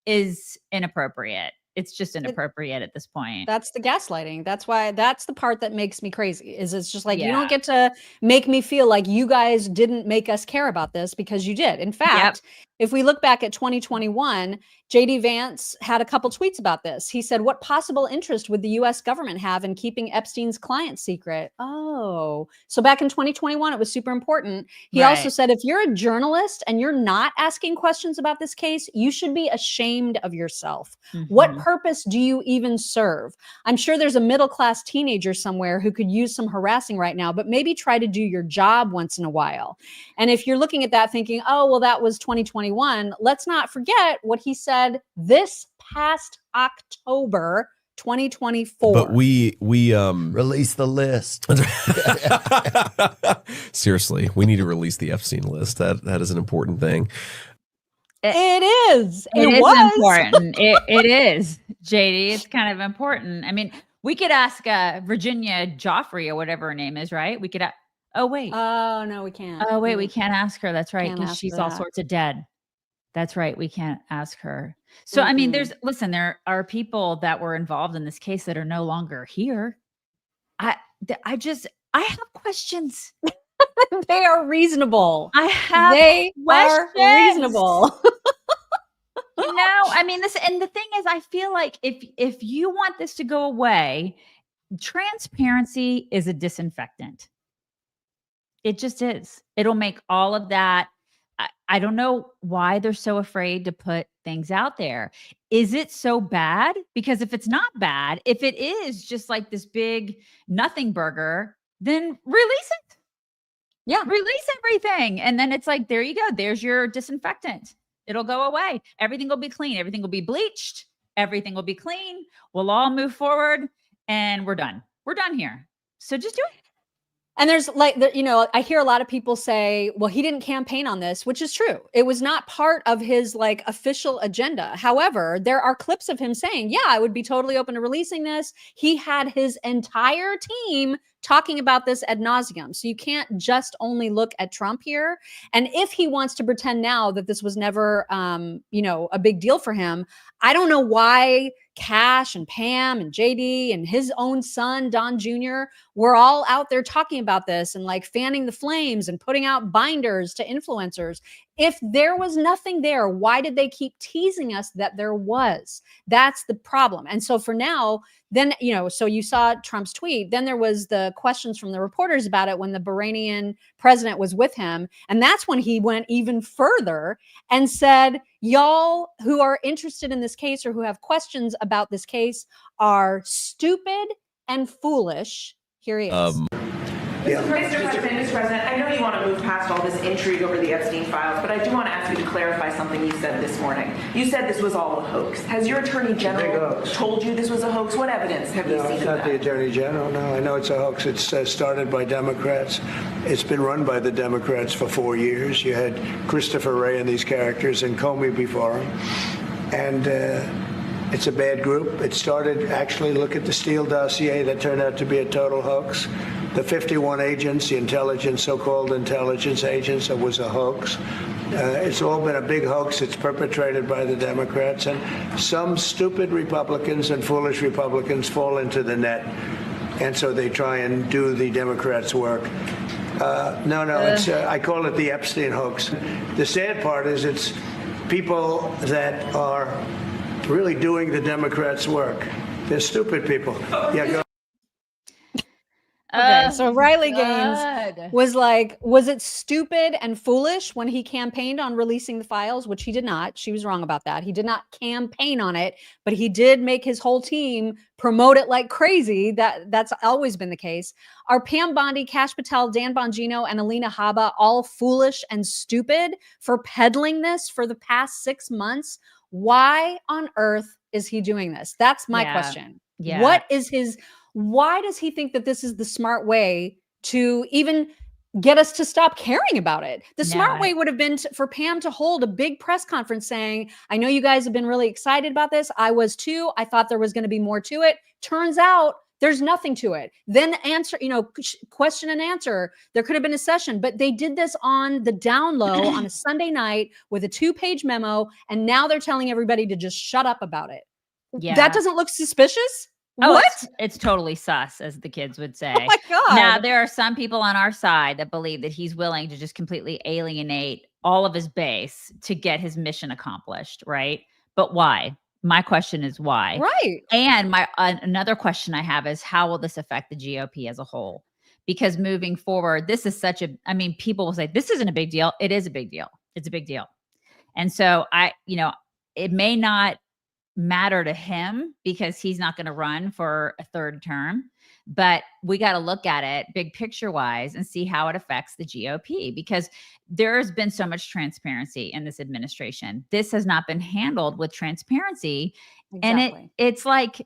is inappropriate. It's just inappropriate at this point. That's the gaslighting. That's the part that makes me crazy. It's just like, you don't get to make me feel like you guys didn't make us care about this, because you did. In fact, if we look back at 2021, JD Vance had a couple tweets about this. He said, what possible interest would the US government have in keeping Epstein's client secret? Oh, so back in 2021, it was super important. He also said, if you're a journalist and you're not asking questions about this case, you should be ashamed of yourself. What purpose do you even serve? I'm sure there's a middle-class teenager somewhere who could use some harassing right now, but maybe try to do your job once in a while. And if you're looking at that thinking, oh, well, that was 2021, let's not forget what he said this past October 2024. But we release the list. Seriously, we need to release the Epstein list. That is an important thing. It is. It is important. It is, JD. It's kind of important. I mean, we could ask Virginia Joffrey or whatever her name is, right? We could. Oh wait. Oh no, we can't. Oh wait, we can't ask her. That's right, Can't because ask she's her all that. sorts of dead. That's right. We can't ask her. So I mean, there are people that were involved in this case that are no longer here. I have questions. They are reasonable. They are reasonable. I mean, and the thing is, I feel like if you want this to go away, transparency is a disinfectant. It just is. It'll make all of that. I don't know why they're so afraid to put things out there. Is it so bad? Because if it's not bad, if it is just like this big nothing burger, then release it. Yeah. Release everything. And then it's like, there you go. There's your disinfectant. It'll go away. Everything will be clean. Everything will be bleached. Everything will be clean. We'll all move forward and we're done. We're done here. So just do it. And there's like, you know, I hear a lot of people say, well, he didn't campaign on this, which is true. It was not part of his like official agenda. However, there are clips of him saying, yeah, I would be totally open to releasing this. He had his entire team talking about this ad nauseum. So you can't just only look at Trump here. And if he wants to pretend now that this was never, you know, a big deal for him, I don't know why Cash and Pam and JD and his own son, Don Jr., were all out there talking about this and like fanning the flames and putting out binders to influencers. If there was nothing there, why did they keep teasing us that there was? That's the problem. And so for now, then, you know, so you saw Trump's tweet, then there was the questions from the reporters about it when the Bahrainian president was with him. And that's when he went even further and said, y'all who are interested in this case or who have questions about this case are stupid and foolish. Here he is. Mr. President, I know you want to move past all this intrigue over the Epstein files, but I do want to ask you to clarify something you said this morning. You said this was all a hoax. Has your attorney general told you this was a hoax? What evidence have you seen of that? No, it's not the attorney general. No, I know it's a hoax. It's started by Democrats. It's been run by the Democrats for 4 years. You had Christopher Wray and these characters and Comey before him. And it's a bad group. It started, actually, look at the Steele dossier that turned out to be a total hoax. The 51 agents, the intelligence, so-called intelligence agents, it was a hoax. It's all been a big hoax. It's perpetrated by the Democrats. And some stupid Republicans and foolish Republicans fall into the net. And so they try and do the Democrats' work. It's I call it the Epstein hoax. The sad part is it's people that are really doing the Democrats' work. They're stupid people. Yeah, go. Okay, so Riley Gaines was like, was it stupid and foolish when he campaigned on releasing the files, which he did not. She was wrong about that. He did not campaign on it, but he did make his whole team promote it like crazy. That's always been the case. Are Pam Bondi, Kash Patel, Dan Bongino, and Alina Habba all foolish and stupid for peddling this for the past 6 months? Why on earth is he doing this? That's my question. Yeah. Why does he think that this is the smart way to even get us to stop caring about it? The smart way would have been for Pam to hold a big press conference saying, I know you guys have been really excited about this. I was too. I thought there was going to be more to it. Turns out there's nothing to it. Then answer, question and answer. There could have been a session, but they did this on the down low on a Sunday night with a 2-page memo. And now they're telling everybody to just shut up about it. Yeah. That doesn't look suspicious. Oh, What? It's totally sus, as the kids would say. Oh my God. Now, there are some people on our side that believe that he's willing to just completely alienate all of his base to get his mission accomplished, right? But why? My question is why? Right. And another question I have is, how will this affect the GOP as a whole? Because moving forward, this is people will say, this isn't a big deal. It is a big deal. It's a big deal. And so it may not matter to him because he's not going to run for a third term, but we got to look at it big picture wise and see how it affects the GOP, because there's been so much transparency in this administration. This has not been handled with transparency. Exactly. And it's like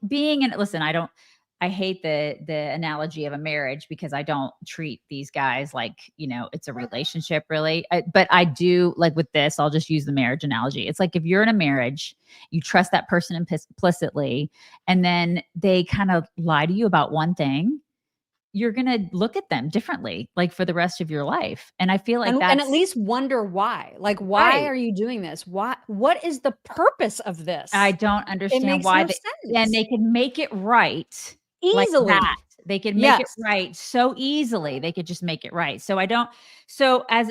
I hate the analogy of a marriage, because I don't treat these guys like, it's a relationship really. But I do, like with this, I'll just use the marriage analogy. It's like if you're in a marriage, you trust that person implicitly, and then they kind of lie to you about one thing, you're going to look at them differently, like for the rest of your life. And I feel like and at least wonder why. Like, why are you doing this? What is the purpose of this? I don't understand why. And they can make it right. Easily. Like that. They could make it right so easily. They could just make it right. So as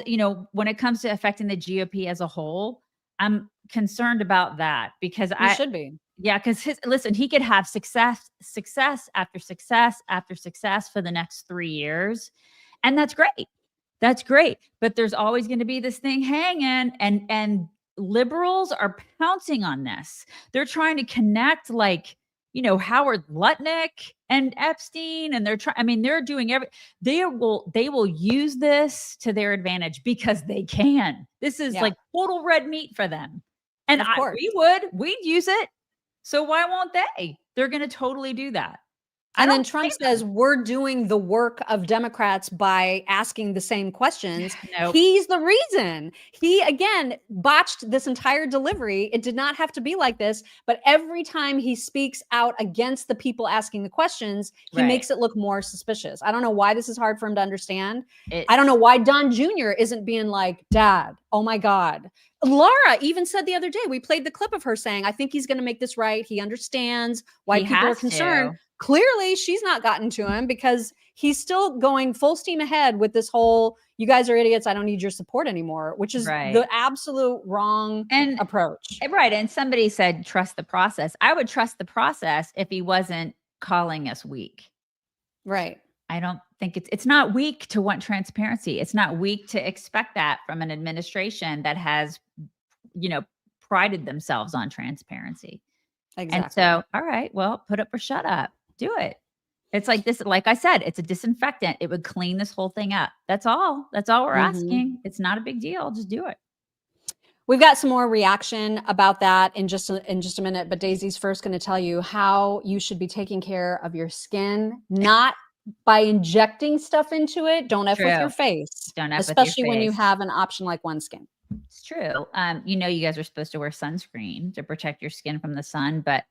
when it comes to affecting the GOP as a whole, I'm concerned about that, because You should be. Yeah, because he could have success after success after success for the next 3 years. And that's great. That's great. But there's always going to be this thing hanging, and liberals are pouncing on this. They're trying to connect like Howard Lutnick and Epstein, and they're doing they will use this to their advantage because they can. This is like total red meat for them. And we'd use it. So why won't they? They're going to totally do that. And then Trump says we're doing the work of Democrats by asking the same questions. Nope. He's the reason. He, again, botched this entire delivery. It did not have to be like this. But every time he speaks out against the people asking the questions, he makes it look more suspicious. I don't know why this is hard for him to understand. I don't know why Don Jr. isn't being like, Dad, oh my God. Laura even said the other day, we played the clip of her saying, I think he's going to make this right. He understands why people are concerned. Clearly, she's not gotten to him because he's still going full steam ahead with this whole, you guys are idiots, I don't need your support anymore, which is the absolute wrong approach. Right. And somebody said, trust the process. I would trust the process if he wasn't calling us weak. Right. I don't think it's not weak to want transparency. It's not weak to expect that from an administration that has, prided themselves on transparency. Exactly. And so, all right, well, put up or shut up. Do it. It's like this, like I said, it's a disinfectant. It would clean this whole thing up. That's all. That's all we're asking. It's not a big deal. Just do it. We've got some more reaction about that in just a minute, but Daisy's first going to tell you how you should be taking care of your skin, not by injecting stuff into it. Don't F with your face. Don't F with your especially when you face. have an option like OneSkin. It's true. You guys are supposed to wear sunscreen to protect your skin from the sun, but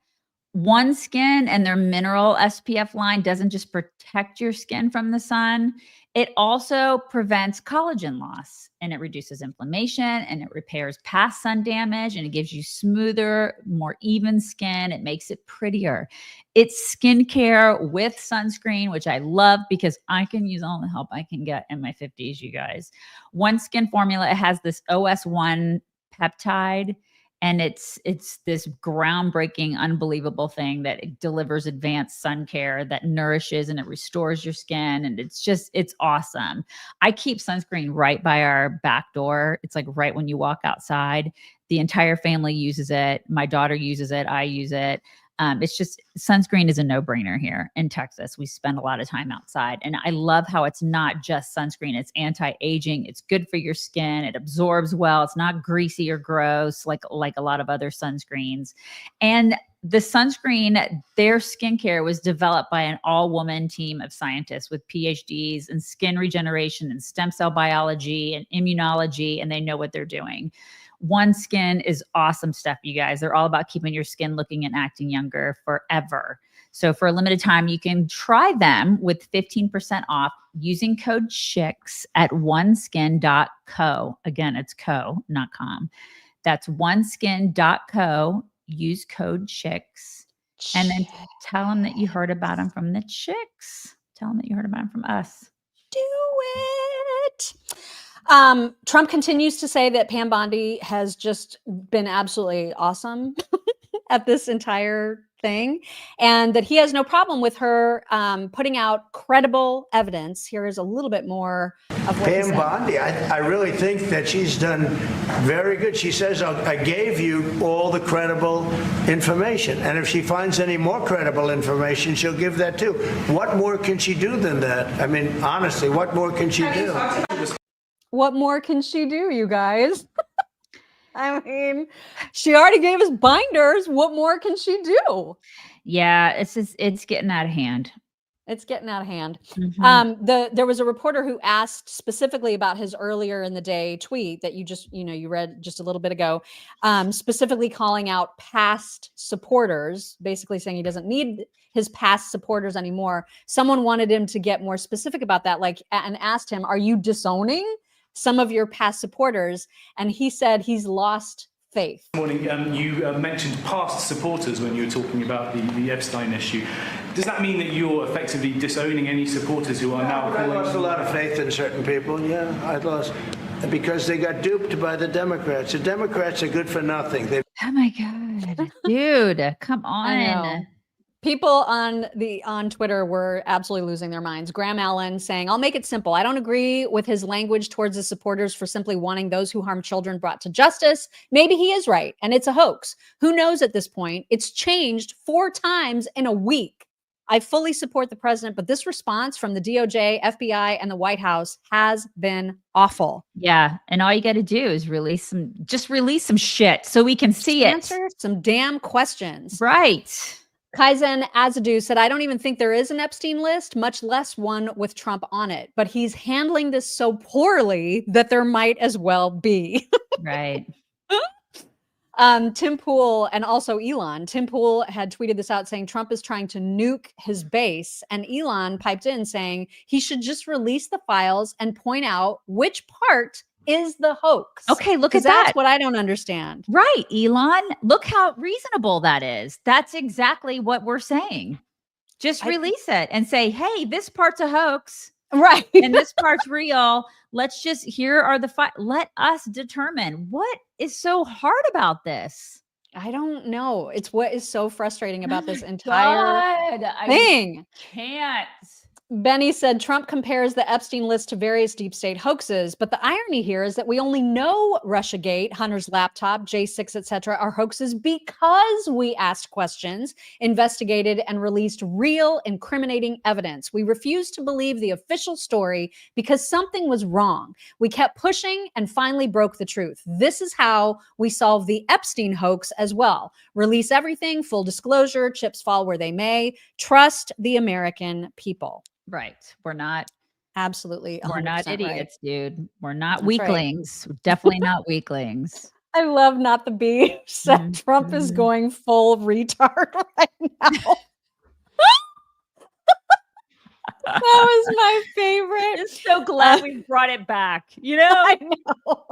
OneSkin and their mineral SPF line doesn't just protect your skin from the sun. It also prevents collagen loss, and it reduces inflammation, and it repairs past sun damage, and it gives you smoother, more even skin. It makes it prettier. It's skincare with sunscreen, which I love because I can use all the help I can get in my 50s, you guys. OneSkin formula, it has this OS1 peptide, and it's this groundbreaking, unbelievable thing that it delivers advanced sun care that nourishes and it restores your skin. And it's awesome. I keep sunscreen right by our back door. It's like right when you walk outside. The entire family uses it. My daughter uses it. I use it. It's just, sunscreen is a no-brainer here in Texas. We spend a lot of time outside, and I love how it's not just sunscreen. It's anti-aging. It's good for your skin. It absorbs well. It's not greasy or gross like a lot of other sunscreens. And the sunscreen, their skincare was developed by an all-woman team of scientists with PhDs in skin regeneration and stem cell biology and immunology, and they know what they're doing. OneSkin is awesome stuff, you guys. They're all about keeping your skin looking and acting younger forever. So for a limited time, you can try them with 15% off using code SHICKS at oneskin.co. Again, it's co, not com. That's oneskin.co. Use code SHICKS. And then tell them that you heard about them from the Chicks. Tell them that you heard about them from us. Do it. Trump continues to say that Pam Bondi has just been absolutely awesome at this entire thing, and that he has no problem with her putting out credible evidence. Here is a little bit more of what Pam Bondi, I really think that she's done very good. She says, I gave you all the credible information, and if she finds any more credible information, she'll give that too. What more can she do than that? I mean, honestly, what more can she do? What more can she do, you guys? I mean, she already gave us binders. What more can she do? Yeah, it's getting out of hand. It's getting out of hand. Mm-hmm. There was a reporter who asked specifically about his earlier in the day tweet that you read just a little bit ago, specifically calling out past supporters, basically saying he doesn't need his past supporters anymore. Someone wanted him to get more specific about that, and asked him, are you disowning some of your past supporters? And he said he's lost faith. Morning. You mentioned past supporters when you were talking about the Epstein issue. Does that mean that you're effectively disowning any supporters who are now calling? I lost a lot of faith in certain people. Yeah, I lost because they got duped by the Democrats. The Democrats are good for nothing. Oh my God, dude, come on. People on Twitter were absolutely losing their minds. Graham Allen saying, I'll make it simple. I don't agree with his language towards his supporters for simply wanting those who harm children brought to justice. Maybe he is right, and it's a hoax. Who knows at this point? It's changed 4 times in a week. I fully support the president, but this response from the DOJ, FBI, and the White House has been awful. Yeah, and all you got to do is release some shit so we can see it. Answer some damn questions. Right. Kaizen Azadu said, I don't even think there is an Epstein list, much less one with Trump on it. But he's handling this so poorly that there might as well be. Right. Tim Pool and also Elon. Tim Pool had tweeted this out saying Trump is trying to nuke his base. And Elon piped in saying he should just release the files and point out which part is the hoax. Okay, look at that's that. what I don't understand. Right, Elon. Look how reasonable that is. That's exactly what we're saying. Just release it and say, hey, this part's a hoax. Right. And this part's real. Let's just, here are the let us determine what is so hard about this. I don't know. It's what is so frustrating about this entire thing. I can't. Benny said Trump compares the Epstein list to various deep state hoaxes, but the irony here is that we only know Russiagate, Hunter's laptop, J6, etc. are hoaxes because we asked questions, investigated, and released real incriminating evidence. We refused to believe the official story because something was wrong. We kept pushing and finally broke the truth. This is how we solve the Epstein hoax as well. Release everything, full disclosure, chips fall where they may. Trust the American people. Right. We're not absolutely. We're not idiots, right. Dude. We're not That's weaklings. Right. Definitely not weaklings. I love Not the Bee said Trump is going full retard right now. That was my favorite. I'm so glad we brought it back. You know? I know.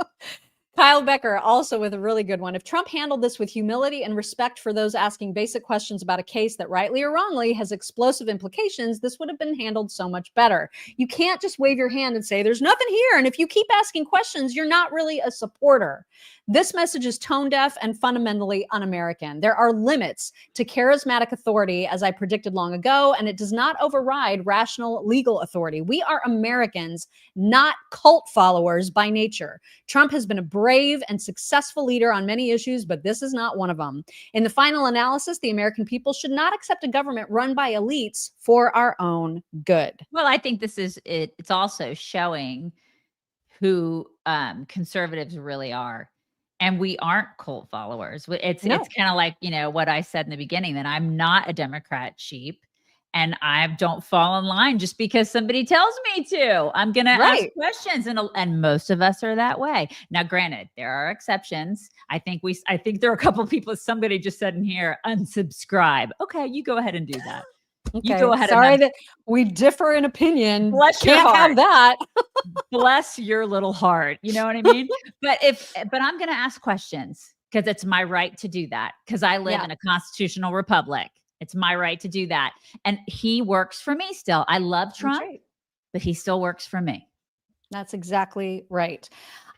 Kyle Becker also with a really good one. If Trump handled this with humility and respect for those asking basic questions about a case that rightly or wrongly has explosive implications, this would have been handled so much better. You can't just wave your hand and say, there's nothing here. And if you keep asking questions, you're not really a supporter. This message is tone deaf and fundamentally un-American. There are limits to charismatic authority, as I predicted long ago, and it does not override rational legal authority. We are Americans, not cult followers by nature. Trump has been a brave and successful leader on many issues, but this is not one of them. In the final analysis, the American people should not accept a government run by elites for our own good. Well, I think this is it. It's also showing who conservatives really are. And we aren't cult followers. It's kind of like, you know, what I said in the beginning, that I'm not a Democrat sheep and I don't fall in line just because somebody tells me to. I'm going to ask questions, and most of us are that way. Now, granted, there are exceptions. I think there are a couple of people, somebody just said in here, unsubscribe. Okay, you go ahead and do that. Okay. You go ahead. Sorry that we differ in opinion. Bless your Can't heart. have that. Bless your little heart. You know what I mean? But I'm going to ask questions because it's my right to do that, because I live in a constitutional republic. It's my right to do that. And he works for me still. I love Trump, but he still works for me. That's exactly right.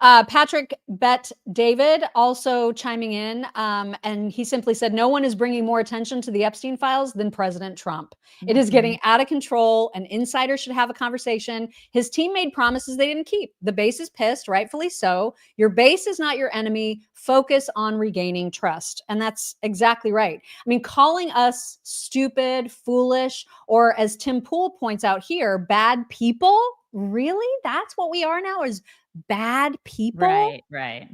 Patrick Bet David also chiming in, and he simply said, no one is bringing more attention to the Epstein files than President Trump. It is getting out of control. An insider should have a conversation. His team made promises they didn't keep. The base is pissed, rightfully so. Your base is not your enemy. Focus on regaining trust. And that's exactly right. I mean, calling us stupid, foolish, or as Tim Pool points out here, bad people. Really? That's what we are now, is bad people? Right.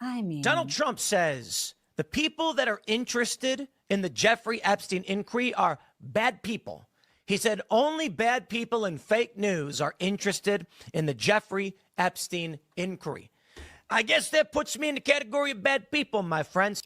I mean, Donald Trump says the people that are interested in the Jeffrey Epstein inquiry are bad people. He said only bad people and fake news are interested in the Jeffrey Epstein inquiry. I guess that puts me in the category of bad people, my friends.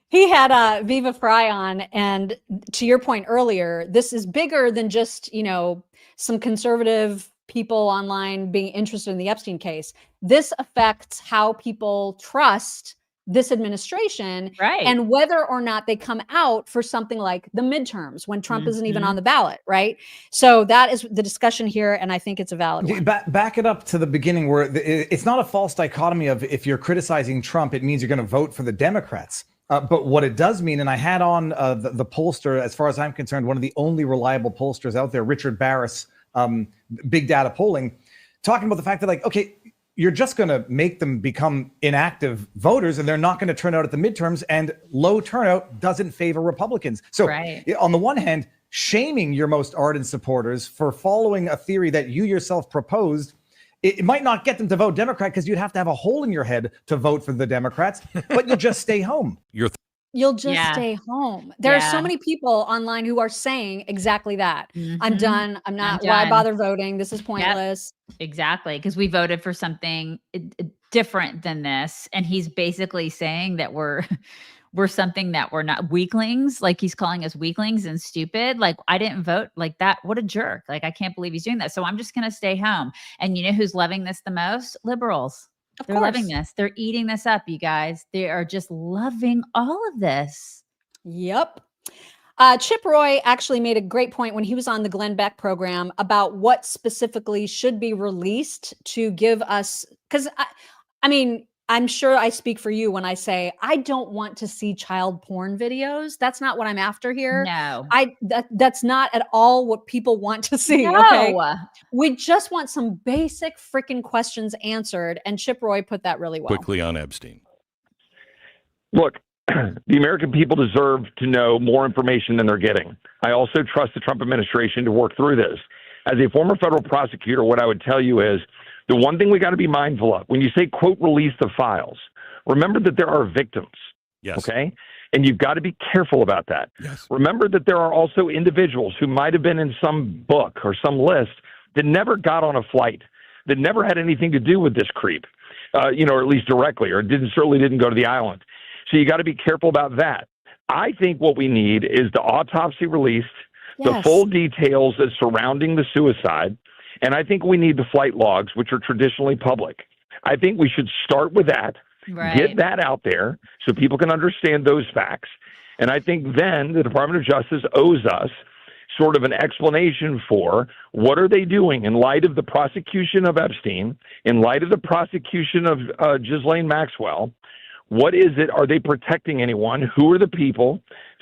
He had Viva Fry on, and to your point earlier, this is bigger than just, you know, some conservative people online being interested in the Epstein case. This affects how people trust this administration, and whether or not they come out for something like the midterms when Trump isn't even on the ballot, right? So that is the discussion here, and I think it's a valid one. Back it up to the beginning, where it's not a false dichotomy of if you're criticizing Trump, it means you're going to vote for the Democrats. But what it does mean, and I had on the pollster, as far as I'm concerned, one of the only reliable pollsters out there, Richard Barris, Big Data Polling, talking about the fact that, like, okay, you're just going to make them become inactive voters and they're not going to turn out at the midterms, and low turnout doesn't favor Republicans. So on the one hand, shaming your most ardent supporters for following a theory that you yourself proposed, it might not get them to vote Democrat because you'd have to have a hole in your head to vote for the Democrats, but you'll just stay home. You'll just stay home. There are so many people online who are saying exactly that. I'm done. I'm not. Why bother voting? This is pointless. Yep. Exactly. Because we voted for something different than this. And he's basically saying that we're something that we're not, weaklings. Like, he's calling us weaklings and stupid. Like, I didn't vote like that. What a jerk. Like, I can't believe he's doing that. So I'm just going to stay home. And you know who's loving this the most? Liberals. They're loving this. They're eating this up, you guys. They are just loving all of this. Yep. Chip Roy actually made a great point when he was on the Glenn Beck program about what specifically should be released to give us, because I mean, I'm sure I speak for you when I say I don't want to see child porn videos. That's not what I'm after here. No. That's not at all what people want to see. No. Okay. We just want some basic freaking questions answered. And Chip Roy put that really well. Quickly on Epstein. Look, the American people deserve to know more information than they're getting. I also trust the Trump administration to work through this. As a former federal prosecutor, what I would tell you is, the one thing we got to be mindful of when you say, quote, release the files, remember that there are victims. Yes. Okay. And you've got to be careful about that. Yes. Remember that there are also individuals who might have been in some book or some list that never got on a flight, that never had anything to do with this creep, or at least directly, or certainly didn't go to the island. So you got to be careful about that. I think what we need is the autopsy released, the full details surrounding the suicide. And I think we need the flight logs, which are traditionally public. I think we should start with that, get that out there so people can understand those facts. And I think then the Department of Justice owes us sort of an explanation for what are they doing in light of the prosecution of Epstein, in light of the prosecution of Ghislaine Maxwell. What is it? Are they protecting anyone? Who are the people?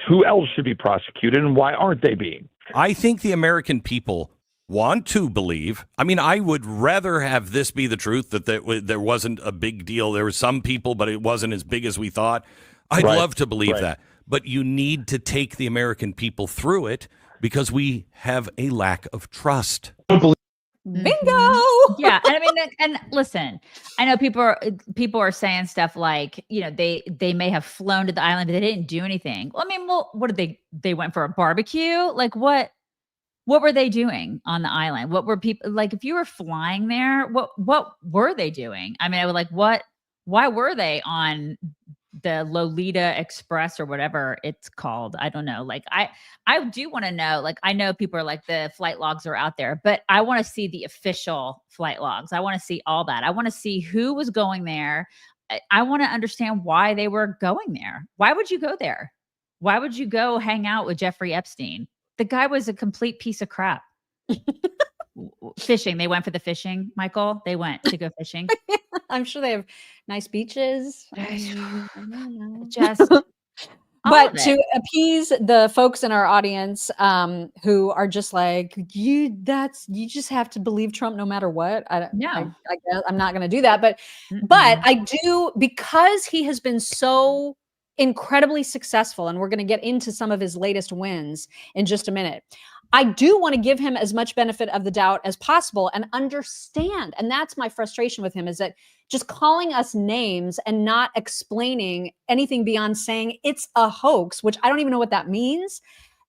Who else should be prosecuted, and why aren't they being? I think the American people want to believe. I mean, I would rather have this be the truth, that there wasn't a big deal. There were some people, but it wasn't as big as we thought. I'd love to believe that. But you need to take the American people through it because we have a lack of trust. Bingo. Yeah. And I mean, and listen, I know people are saying stuff like, they may have flown to the island, but they didn't do anything. Well, I mean, what did they went for a barbecue? Like, what were they doing on the island? What were people like? If you were flying there, what were they doing? I mean, I would like, why were they on the Lolita Express or whatever it's called? I don't know. Like, I do want to know, like, I know people are like, the flight logs are out there, but I want to see the official flight logs. I want to see all that. I want to see who was going there. I want to understand why they were going there. Why would you go there? Why would you go hang out with Jeffrey Epstein? The guy was a complete piece of crap. Fishing. They went for the fishing, Michael. They went to go fishing. I'm sure they have nice beaches. Just but to appease the folks in our audience who are just like, you just have to believe Trump no matter what. I guess I'm not going to do that. But I do, because he has been so incredibly successful, and we're going to get into some of his latest wins in just a minute. I do want to give him as much benefit of the doubt as possible and understand. And that's my frustration with him, is that just calling us names and not explaining anything beyond saying it's a hoax, which I don't even know what that means.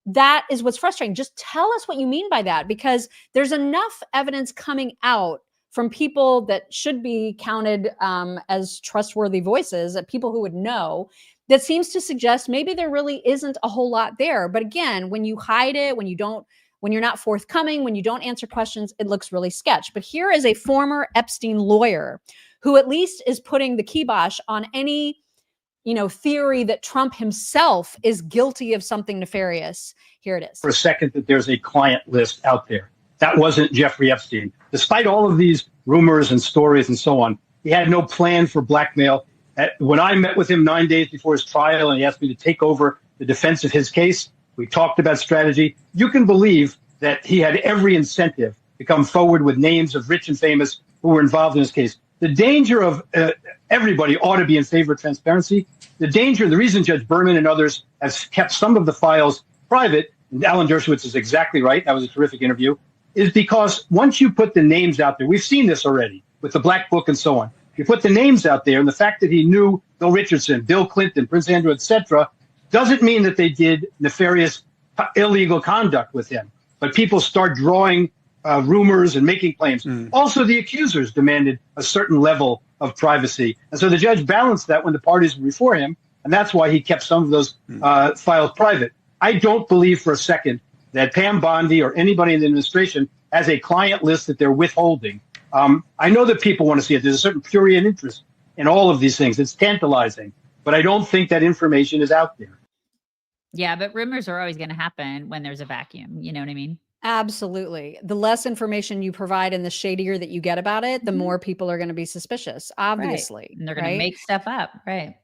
That is what's frustrating. Just tell us what you mean by that, because there's enough evidence coming out from people that should be counted as trustworthy voices, people who would know, that seems to suggest maybe there really isn't a whole lot there. But again, when you hide it, when you're not forthcoming, when you don't answer questions, it looks really sketch. But here is a former Epstein lawyer who at least is putting the kibosh on any, theory that Trump himself is guilty of something nefarious. Here it is. For a second, that there's a client list out there. That wasn't Jeffrey Epstein. Despite all of these rumors and stories and so on, he had no plan for blackmail. When I met with him 9 days before his trial and he asked me to take over the defense of his case, we talked about strategy. You can believe that he had every incentive to come forward with names of rich and famous who were involved in this case. The danger of everybody ought to be in favor of transparency. The reason Judge Berman and others have kept some of the files private, and Alan Dershowitz is exactly right, that was a terrific interview, is because once you put the names out there, we've seen this already with the Black Book and so on. You put the names out there, and the fact that he knew Bill Richardson, Bill Clinton, Prince Andrew, etc., doesn't mean that they did nefarious, illegal conduct with him. But people start drawing rumors and making claims. Also, the accusers demanded a certain level of privacy. And so the judge balanced that when the parties were before him, and that's why he kept some of those files private. I don't believe for a second that Pam Bondi or anybody in the administration has a client list that they're withholding. I know that people want to see it. There's a certain prurient interest in all of these things. It's tantalizing, but I don't think that information is out there. Yeah, but rumors are always going to happen when there's a vacuum. You know what I mean? Absolutely. The less information you provide and the shadier that you get about it, the more people are going to be suspicious, obviously. Right. And they're going to make stuff up. Right.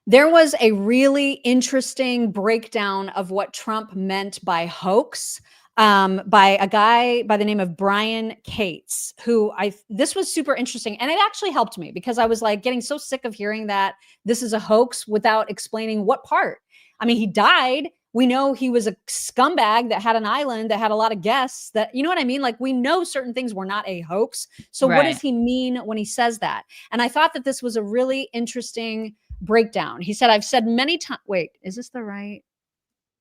There was a really interesting breakdown of what Trump meant by hoax by a guy by the name of Brian Cates, who this was super interesting. And it actually helped me because I was like getting so sick of hearing that this is a hoax without explaining what part. I mean, he died. We know he was a scumbag that had an island that had a lot of guests that, you know what I mean? Like we know certain things were not a hoax. So what does he mean when he says that? And I thought that this was a really interesting breakdown. He said, I've said many times, wait, is this the right?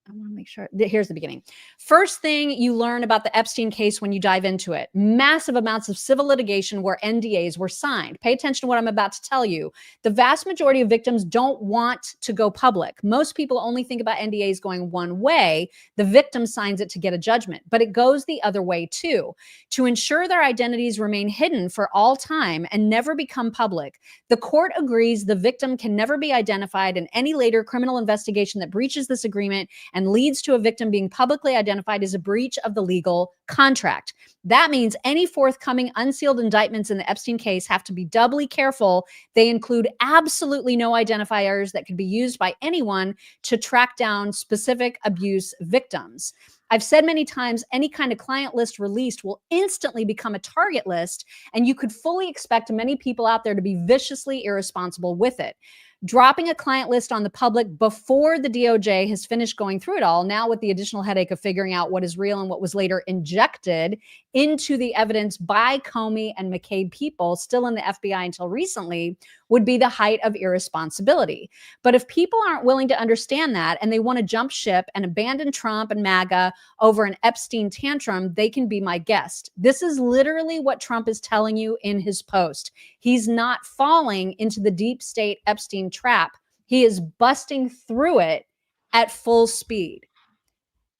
I want to make sure. Here's the beginning. First thing you learn about the Epstein case when you dive into it, massive amounts of civil litigation where NDAs were signed. Pay attention to what I'm about to tell you. The vast majority of victims don't want to go public. Most people only think about NDAs going one way. The victim signs it to get a judgment, but it goes the other way too. To ensure their identities remain hidden for all time and never become public, the court agrees the victim can never be identified in any later criminal investigation that breaches this agreement and leads to a victim being publicly identified as a breach of the legal contract. That means any forthcoming unsealed indictments in the Epstein case have to be doubly careful. They include absolutely no identifiers that could be used by anyone to track down specific abuse victims. I've said many times, any kind of client list released will instantly become a target list, and you could fully expect many people out there to be viciously irresponsible with it. Dropping a client list on the public before the DOJ has finished going through it all, now with the additional headache of figuring out what is real and what was later injected into the evidence by Comey and McCabe people still in the FBI until recently, would be the height of irresponsibility. But if people aren't willing to understand that and they want to jump ship and abandon Trump and MAGA over an Epstein tantrum, they can be my guest. This is literally what Trump is telling you in his post. He's not falling into the deep state Epstein trap. He is busting through it at full speed,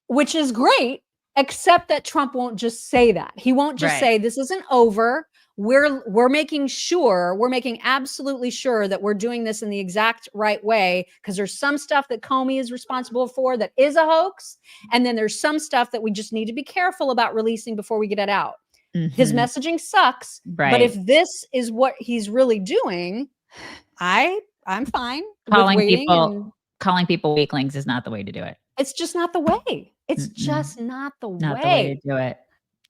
which is great, except that Trump won't just say that. He won't just say, this isn't over. We're making absolutely sure that we're doing this in the exact right way, because there's some stuff that Comey is responsible for that is a hoax. And then there's some stuff that we just need to be careful about releasing before we get it out. His messaging sucks, but if this is what he's really doing, I'm fine. Calling people weaklings is not the way to do it. It's just not the way. It's just not the Not way. the way to do it.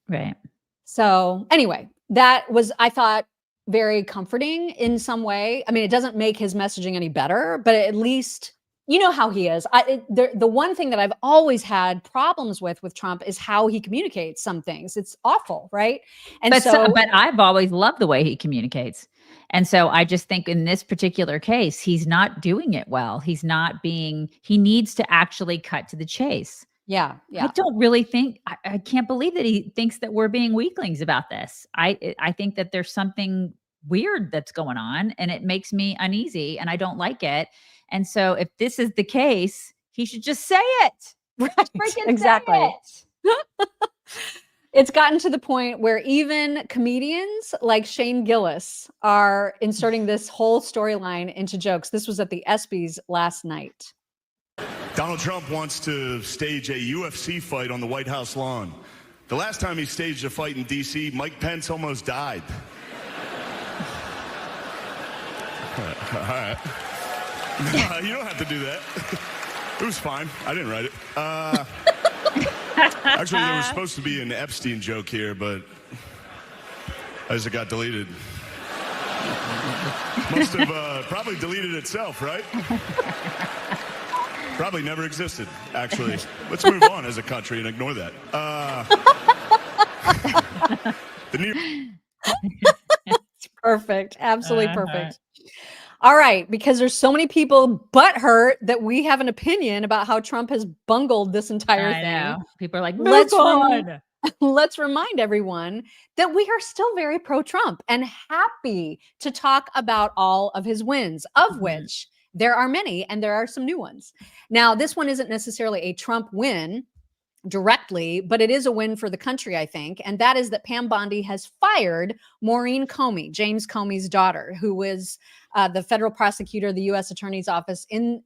Right. So anyway, that was, I thought, very comforting in some way. I mean, it doesn't make his messaging any better, but at least you know how he is. The one thing that I've always had problems with Trump is how he communicates some things. It's awful, right? And but I've always loved the way he communicates. And so I just think in this particular case, he's not doing it well. He needs to actually cut to the chase. Yeah. I don't really think, I can't believe that he thinks that we're being weaklings about this. I think that there's something weird that's going on and it makes me uneasy and I don't like it. And so if this is the case, he should just say it. Right. Freaking Exactly. say it. It's gotten to the point where even comedians like Shane Gillis are inserting this whole storyline into jokes. This was at the ESPYs last night. Donald Trump wants to stage a UFC fight on the White House lawn. The last time he staged a fight in D.C., Mike Pence almost died. All right. You don't have to do that. It was fine. I didn't write it. Actually, there was supposed to be an Epstein joke here, but as it got deleted. Must have probably deleted itself, right? Probably never existed, actually. Let's move on as a country and ignore that. It's perfect. Absolutely perfect. All right, because there's so many people butthurt that we have an opinion about how Trump has bungled this entire thing. Know. People are like, let's on. Let's remind everyone that we are still very pro-Trump and happy to talk about all of his wins, of which there are many, and there are some new ones. Now, this one isn't necessarily a Trump win directly, but it is a win for the country, I think. And that is that Pam Bondi has fired Maureen Comey, James Comey's daughter, who was the federal prosecutor of the U.S. Attorney's Office in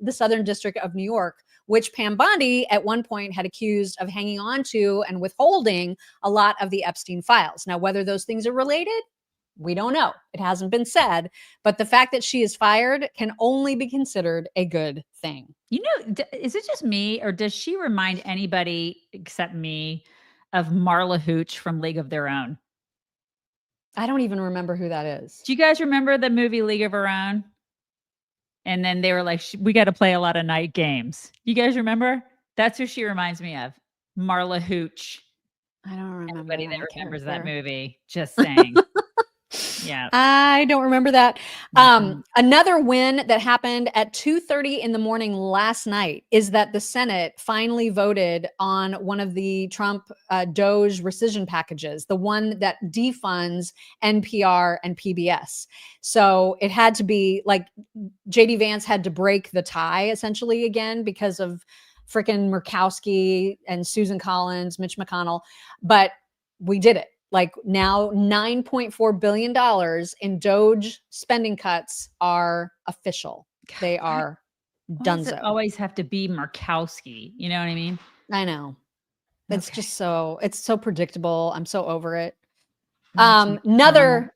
the Southern District of New York, which Pam Bondi at one point had accused of hanging on to and withholding a lot of the Epstein files. Now, whether those things are related, we don't know. It hasn't been said, but the fact that she is fired can only be considered a good thing. You know, is it just me, or does she remind anybody except me of Marla Hooch from League of Their Own? I don't even remember who that is. Do you guys remember the movie League of Our Own? And then they were like, we got to play a lot of night games. You guys remember? That's who she reminds me of. Marla Hooch. I don't remember. Anybody that remembers that movie, just saying. Yeah. I don't remember that. Another win that happened at 2:30 in the morning last night is that the Senate finally voted on one of the Trump DOJ rescission packages, the one that defunds NPR and PBS. So it had to be like JD Vance had to break the tie essentially again because of frickin' Murkowski and Susan Collins, Mitch McConnell. But we did it. Like now $9.4 billion in DOJ spending cuts are official. They are Does it donezo. always have to be Murkowski? You know what I mean? I know. It's just it's so predictable. I'm so over it. Mitch Another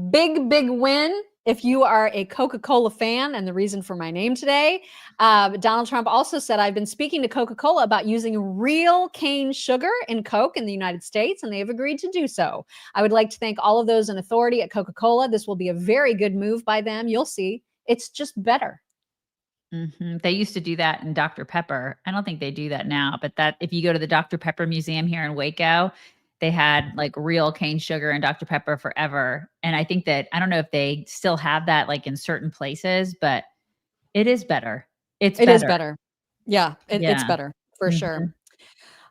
big win. If you are a Coca-Cola fan, and the reason for my name today, Donald Trump also said, I've been speaking to Coca-Cola about using real cane sugar in Coke in the United States, and they have agreed to do so. I would like to thank all of those in authority at Coca-Cola. This will be a very good move by them. You'll see. It's just better. They used to do that in Dr. Pepper. I don't think they do that now, but that if you go to the Dr. Pepper Museum here in Waco, they had like real cane sugar and Dr. Pepper forever. And I think that, I don't know if they still have that like in certain places, but it is better. It is better. Yeah, it's better for sure.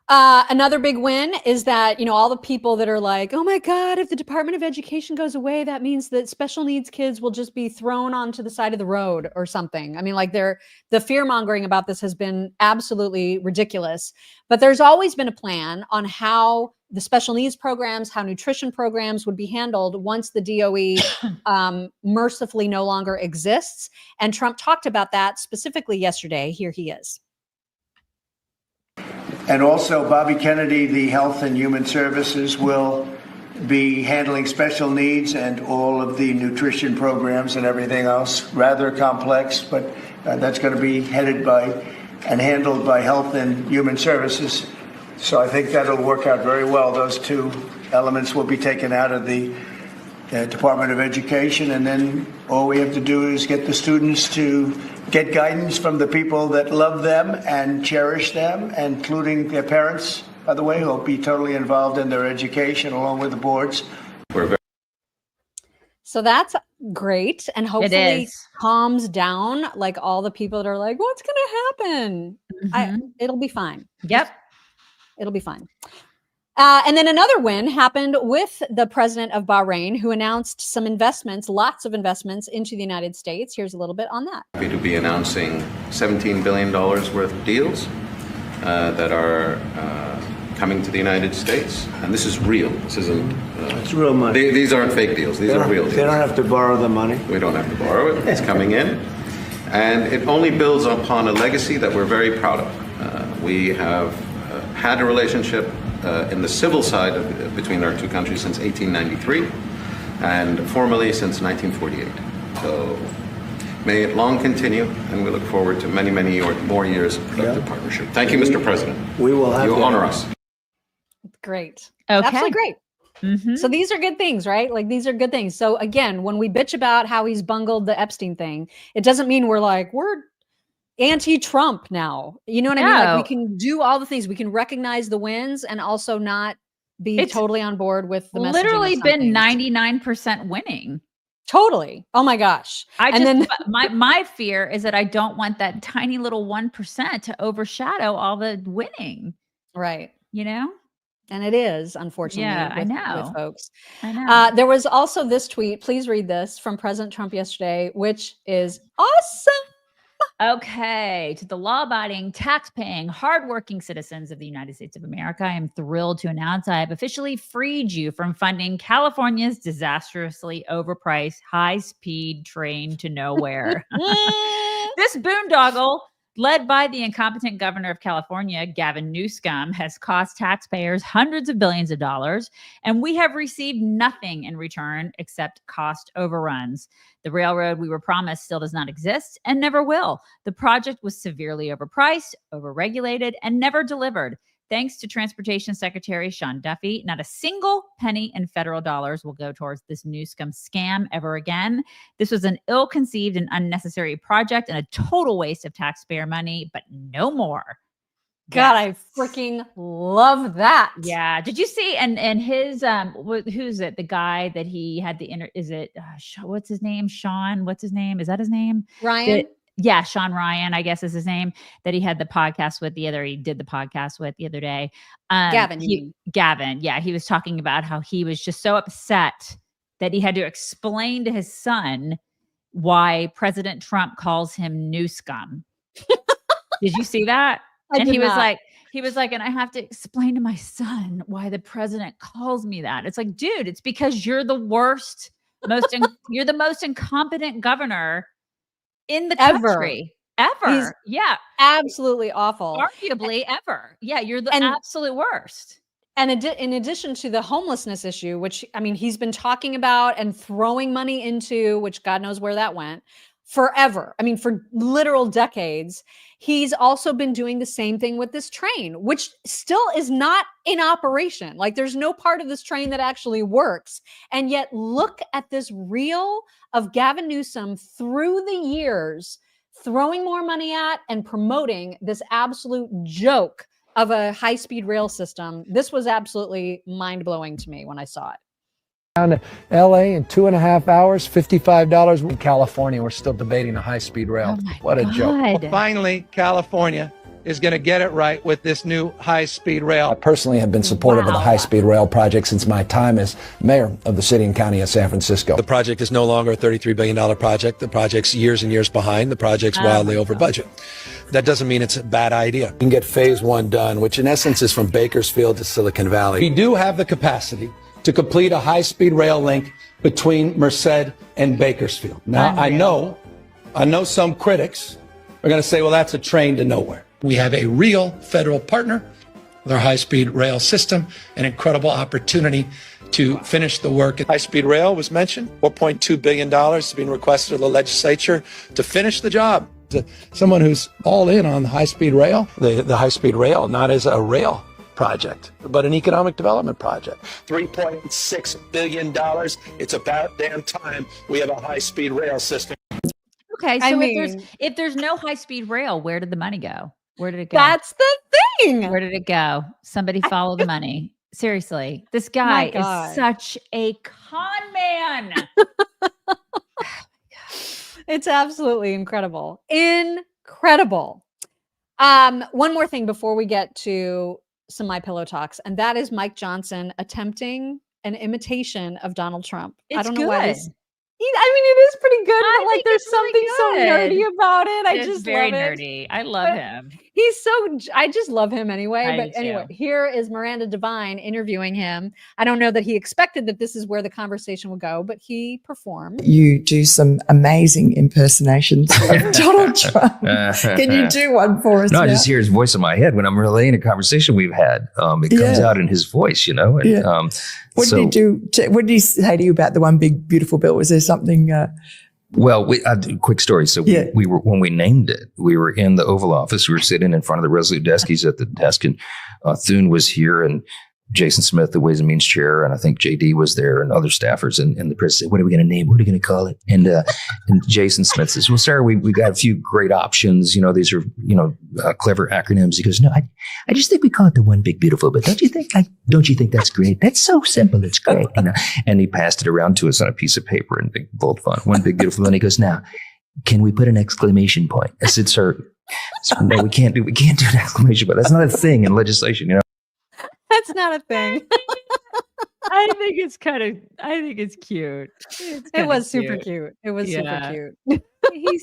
Mm-hmm. Another big win is that, you know, all the people that are like, oh my God, if the Department of Education goes away, that means that special needs kids will just be thrown onto the side of the road or something. I mean, like the fear mongering about this has been absolutely ridiculous, but there's always been a plan on how the special needs programs, how nutrition programs would be handled once the DOE mercifully no longer exists. And Trump talked about that specifically yesterday. Here he is. And also, Bobby Kennedy, the Health and Human Services, will be handling special needs and all of the nutrition programs and everything else. Rather complex, but that's going to be headed by and handled by Health and Human Services. So I think that'll work out very well. Those two elements will be taken out of the Department of Education, and then all we have to do is get the students to get guidance from the people that love them and cherish them, including their parents, by the way, who will be totally involved in their education along with the boards. So that's great, and hopefully calms down like all the people that are like, what's going to happen? It'll be fine. Yep. It'll be fine. And then another win happened with the president of Bahrain, who announced some investments, lots of investments into the United States. Here's a little bit on that. Happy to be announcing $17 billion worth of deals that are coming to the United States. And this is real. This isn't... it's real money. These aren't fake deals. These are real deals. They don't have to borrow the money. We don't have to borrow it. It's coming in. And it only builds upon a legacy that we're very proud of. We have had a relationship in the civil side between our two countries since 1893 and formally since 1948. So may it long continue, and we look forward to many, many more years of productive partnership. Thank you, Mr. President. We will have You to honor us. Great. Okay. Absolutely great. So these are good things, right? Like these are good things. So again, when we bitch about how he's bungled the Epstein thing, it doesn't mean we're anti-Trump now. You know what I mean? Like we can do all the things. We can recognize the wins and also not be totally on board with the messaging. Literally of some been things. 99% winning. Totally. Oh my gosh. My fear is that I don't want that tiny little 1% to overshadow all the winning. Right. You know? And it is, unfortunately, I know. with folks. I know. There was also this tweet, please read this, from President Trump yesterday, which is awesome. Okay, to the law-abiding, tax-paying, hardworking citizens of the United States of America, I am thrilled to announce I have officially freed you from funding California's disastrously overpriced high-speed train to nowhere. This boondoggle, led by the incompetent governor of California, Gavin Newsom, has cost taxpayers hundreds of billions of dollars, and we have received nothing in return except cost overruns. The railroad we were promised still does not exist and never will. The project was severely overpriced, overregulated, and never delivered. Thanks to Transportation Secretary Sean Duffy, not a single penny in federal dollars will go towards this Newsom scam ever again. This was an ill-conceived and unnecessary project and a total waste of taxpayer money, but no more. God, I freaking love that. Yeah. Did you see? And his who's it? The guy that he had the is it? What's his name? Sean. What's his name? Is that his name? Ryan. Yeah, Sean Ryan, I guess is his name, that he had the podcast with he did the podcast with the other day. Gavin. Gavin. Yeah. He was talking about how he was just so upset that he had to explain to his son why President Trump calls him new scum. Did you see that? And he was like, and I have to explain to my son why the president calls me that. It's like, dude, it's because you're the worst, you're the most incompetent governor in the country ever. Yeah. Absolutely awful. Arguably ever. Yeah. You're the absolute worst. And in addition to the homelessness issue, which, I mean, he's been talking about and throwing money into, which God knows where that went, forever. I mean, for literal decades. He's also been doing the same thing with this train, which still is not in operation. Like there's no part of this train that actually works. And yet look at this reel of Gavin Newsom through the years, throwing more money at and promoting this absolute joke of a high-speed rail system. This was absolutely mind-blowing to me when I saw it. Down to LA in 2.5 hours, $55. In California, we're still debating a high-speed rail. What a joke. Well, finally, California is going to get it right with this new high-speed rail. I personally have been supportive of the high-speed rail project since my time as mayor of the city and county of San Francisco. The project is no longer a $33 billion project. The project's years and years behind. The project's wildly over budget. That doesn't mean it's a bad idea. You can get phase one done, which in essence is from Bakersfield to Silicon Valley. We do have the capacity to complete a high-speed rail link between Merced and Bakersfield. Now, I know some critics are going to say, well, that's a train to nowhere. We have a real federal partner with our high-speed rail system, an incredible opportunity to finish the work. High-speed rail was mentioned. $4.2 billion is being requested of the legislature to finish the job. Someone who's all in on the high-speed rail. The high-speed rail, not as a rail project, but an economic development project. $3.6 billion. It's about damn time we have a high-speed rail system. Okay, so if there's no high-speed rail, where did the money go? Where did it go? That's the thing. Where did it go? Somebody follow the money. Seriously, this guy is such a con man. It's absolutely incredible. Incredible. One more thing before we get to some My Pillow talks, and that is Mike Johnson attempting an imitation of Donald Trump. It's I don't know good. why this. I mean, it is pretty good, but like there's something so nerdy about it. I just very love it. nerdy. I love him. I just love him anyway. I But do anyway, too. here is Miranda Devine interviewing him. I don't know that he expected that this is where the conversation would go, but he performed. You do some amazing impersonations of Donald Trump. Can you do one for us? No, I now? just hear his voice in my head when I'm relaying a conversation we've had. It comes out in his voice, you know. And, What did he do? What did he say to you about the one big beautiful bill? Was there something Well, quick story. So we were, when we named it, we were in the Oval Office. We were sitting in front of the Resolute deskies at the desk, and Thune was here, and Jason Smith, the Ways and Means chair, and I think JD was there, and other staffers, and the president said, "What are we going to name? What are we going to call it?" And Jason Smith says, "Well, sir, we got a few great options. These are clever acronyms." He goes, "No, I just think we call it the One Big Beautiful. But don't you think that's great? That's so simple. It's great." And he passed it around to us on a piece of paper in big bold font, One Big Beautiful. And he goes, "Now, can we put an exclamation point?" I said, "Sir, no, we can't do an exclamation point. That's not a thing in legislation, That's not a thing. I think it's cute. It was super cute. It was super cute. He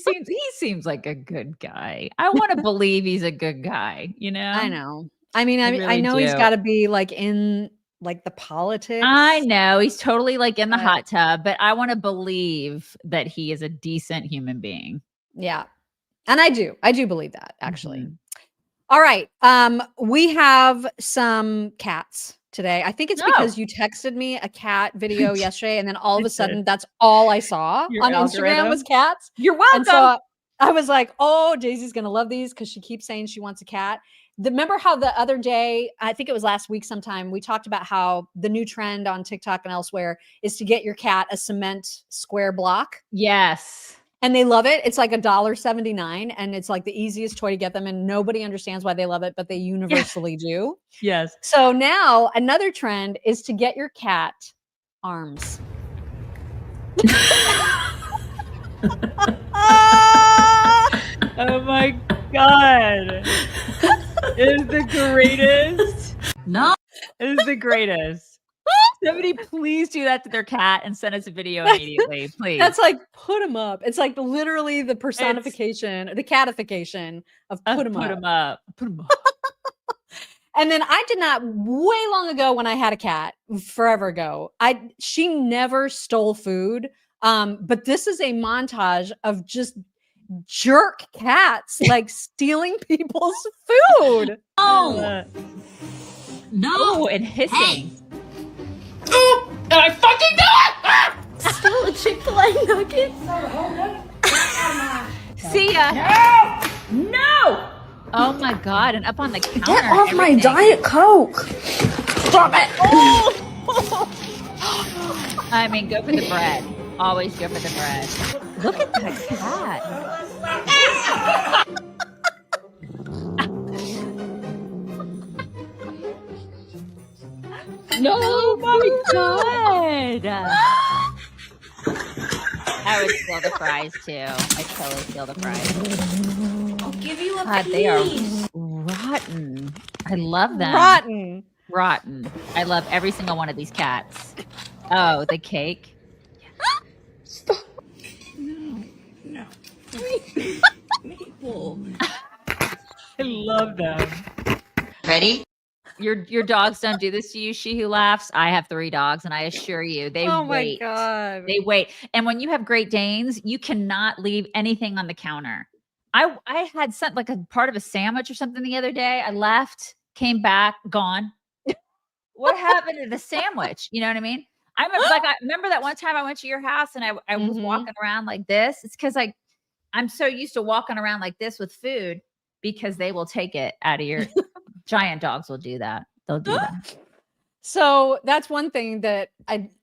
seems like a good guy. I want to believe he's a good guy, I know. I mean, I really know do. he's got to be like in like the politics. I know he's totally like in the hot tub, but I want to believe that he is a decent human being. Yeah. And I do believe that, actually. All right. We have some cats today. I think it's because you texted me a cat video yesterday, and then all of a sudden that's all I saw on Instagram was cats. You're welcome. And so I was like, oh, Daisy's going to love these because she keeps saying she wants a cat. Remember how the other day, I think it was last week sometime, we talked about how the new trend on TikTok and elsewhere is to get your cat a cement square block. Yes. And they love it. It's like $1.79, and it's like the easiest toy to get them, and nobody understands why they love it, but they universally do. Yes. So now another trend is to get your cat arms. Oh my God. It is the greatest. No. It is the greatest. Somebody please do that to their cat and send us a video immediately, please. That's like put them up. It's like literally the personification, the catification of put them up. Put them up. And then I did not, way long ago when I had a cat, forever ago, she never stole food. But this is a montage of just jerk cats like stealing people's food. Oh no, and hissing. Hey. And I fucking do it! Stole a Chick-fil-A nugget. See ya. No. Oh my God! And up on the counter. Get off my Diet Coke. Stop it! Oh. I mean, go for the bread. Always go for the bread. Look at that cat. No, oh my God. I would steal the fries too. I totally steal the fries. I'll give you a God, piece. they are rotten. I love them. Rotten. I love every single one of these cats. Oh, the cake. Stop. No. Maple. I love them. Ready? Your dogs don't do this to you, She Who Laughs. I have 3 dogs, and I assure you, they wait. Oh my God. They wait. And when you have Great Danes, you cannot leave anything on the counter. I had some, like a part of a sandwich or something the other day. I left, came back, gone. What happened to the sandwich? You know what I mean? I remember that one time I went to your house and I was walking around like this. It's because I'm so used to walking around like this with food because they will take it out of your giant dogs will do that. They'll do that. So that's one thing that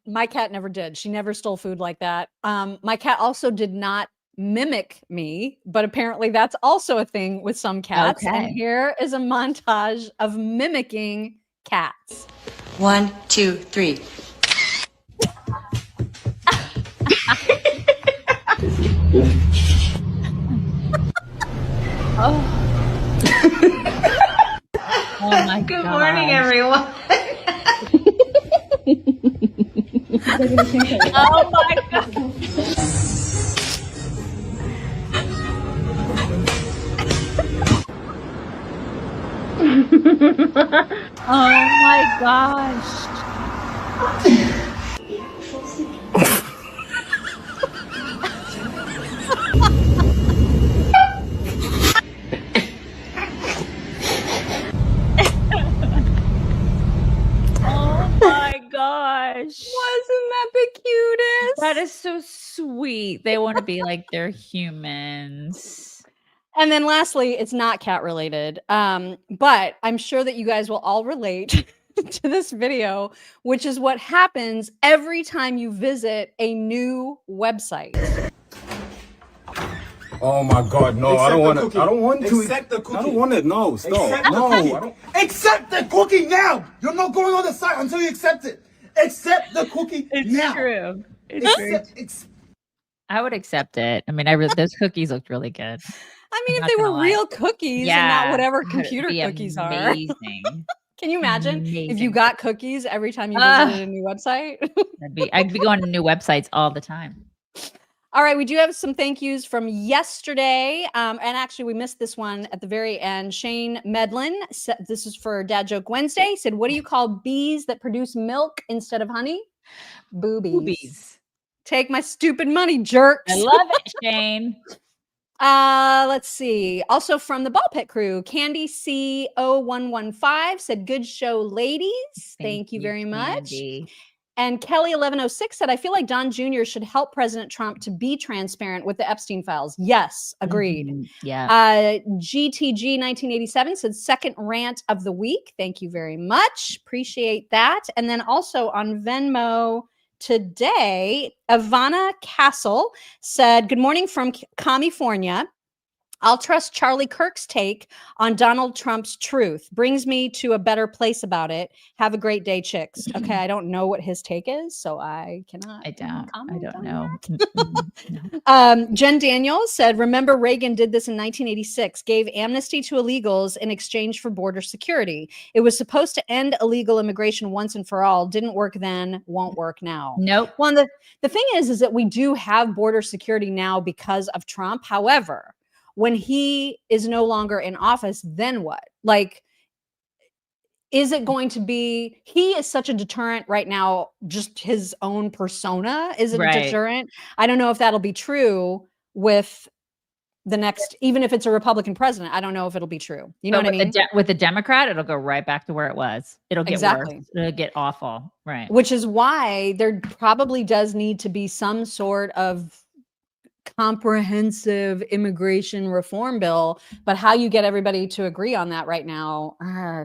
my cat never did. She never stole food like that. My cat also did not mimic me, but apparently that's also a thing with some cats. Okay. And here is a montage of mimicking cats. 1, 2, 3. Oh. Oh my God. Good morning, everyone. Oh my God. Oh my gosh. Oh my gosh. Wasn't that the cutest? hilarious. That is so sweet. They want to be like they're humans. And then lastly, it's not cat related, but I'm sure that you guys will all relate to this video, which is what happens every time you visit a new website. Oh my God, no, I don't want to. I don't want to. Accept the cookie. I don't want to. No, stop. Accept No, the cookie. I don't. Accept the cookie now. You're not going on the site until you accept it. Accept the cookie now. True. I would accept it. I mean, those cookies looked really good. I mean, if they were real cookies and not whatever computer be cookies amazing. are. Can you imagine if you Amazing. got cookies every time you visited a new website? I'd be going to new websites all the time. All right, we do have some thank yous from yesterday. And actually, we missed this one at the very end. Shane Medlin, said, this is for Dad Joke Wednesday, said, what do you call bees that produce milk instead of honey? Boobies. Take my stupid money, jerks. I love it, Shane. Let's see. Also from the Ball Pit crew, Candy C0115 said, good show, ladies. Thank you very much. Candy. And Kelly 1106 said, I feel like Don Jr. should help President Trump to be transparent with the Epstein files. Yes, agreed. Yeah. GTG 1987 said, second rant of the week. Thank you very much. Appreciate that. And then also on Venmo today, Ivana Castle said, good morning from California. I'll trust Charlie Kirk's take on Donald Trump's truth. Brings me to a better place about it. Have a great day, chicks. Okay, I don't know what his take is, so I cannot. I don't know. Jen Daniels said, remember Reagan did this in 1986, gave amnesty to illegals in exchange for border security. It was supposed to end illegal immigration once and for all. Didn't work then, won't work now. Nope. Well, the thing is that we do have border security now because of Trump. However, when he is no longer in office, then what? Like, is it going to be, he is such a deterrent right now, just his own persona is a deterrent. I don't know if that'll be true with the next, even if it's a Republican president, I don't know if it'll be true. You know what I mean? With the Democrat, it'll go right back to where it was. It'll get worse. It'll get awful. Right. Which is why there probably does need to be some sort of comprehensive immigration reform bill, but how you get everybody to agree on that right now, I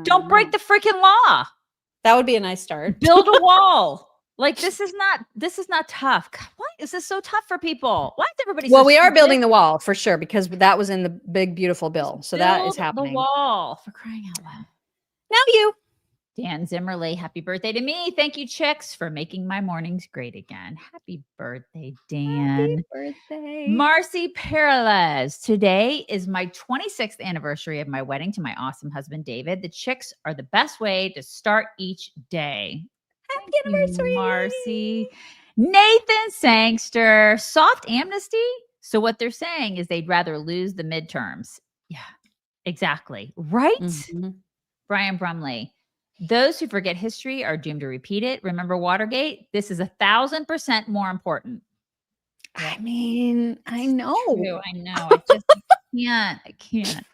don't break the freaking law. That would be a nice start. Build a wall. Like this is not tough. God, why is this so tough for people? Why is everybody well, so we are stupid? building the wall for sure, because that was in the big beautiful bill. So that is happening. The wall, for crying out loud. Now you. Dan Zimmerly, happy birthday to me. Thank you, chicks, for making my mornings great again. Happy birthday, Dan. Happy birthday. Marcy Peralez. Today is my 26th anniversary of my wedding to my awesome husband, David. The chicks are the best way to start each day. Happy anniversary, Marcy. Nathan Sangster. Soft amnesty? So what they're saying is they'd rather lose the midterms. Yeah, exactly. Right? Mm-hmm. Brian Brumley. Those who forget history are doomed to repeat it. Remember Watergate? This is 1,000% more important. I mean, I know. I know. I can't.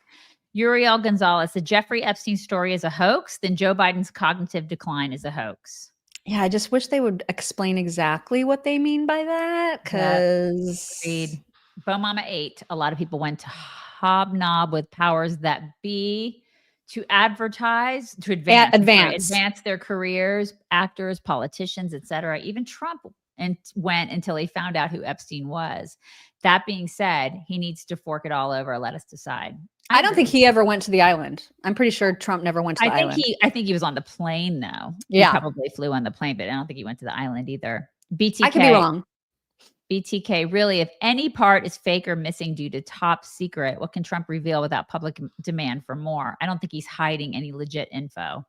Uriel Gonzalez, the Jeffrey Epstein story is a hoax, then Joe Biden's cognitive decline is a hoax. Yeah, I just wish they would explain exactly what they mean by that, because Bo Mama 8, a lot of people went to hobnob with powers that be to advertise, to advance their careers, actors, politicians, etc. Even Trump went until he found out who Epstein was. That being said, he needs to fork it all over. Let us decide. I don't think he ever went to the island. I'm pretty sure Trump never went to the island. I think he was on the plane though. Yeah, he probably flew on the plane, but I don't think he went to the island either. BTK. I could be wrong. BTK, really, if any part is fake or missing due to top secret, what can Trump reveal without public demand for more? I don't think he's hiding any legit info.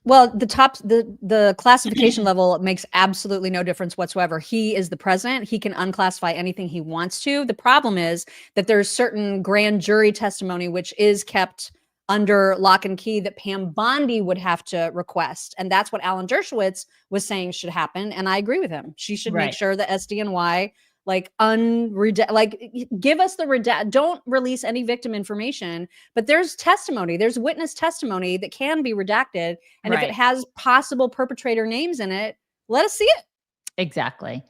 Well, the classification level makes absolutely no difference whatsoever. He is the president. He can unclassify anything he wants to. The problem is that there's certain grand jury testimony which is kept under lock and key that Pam Bondi would have to request. And that's what Alan Dershowitz was saying should happen. And I agree with him. She should make sure that SDNY give us the don't release any victim information, but there's testimony, there's witness testimony that can be redacted. And if it has possible perpetrator names in it, let us see it. Exactly.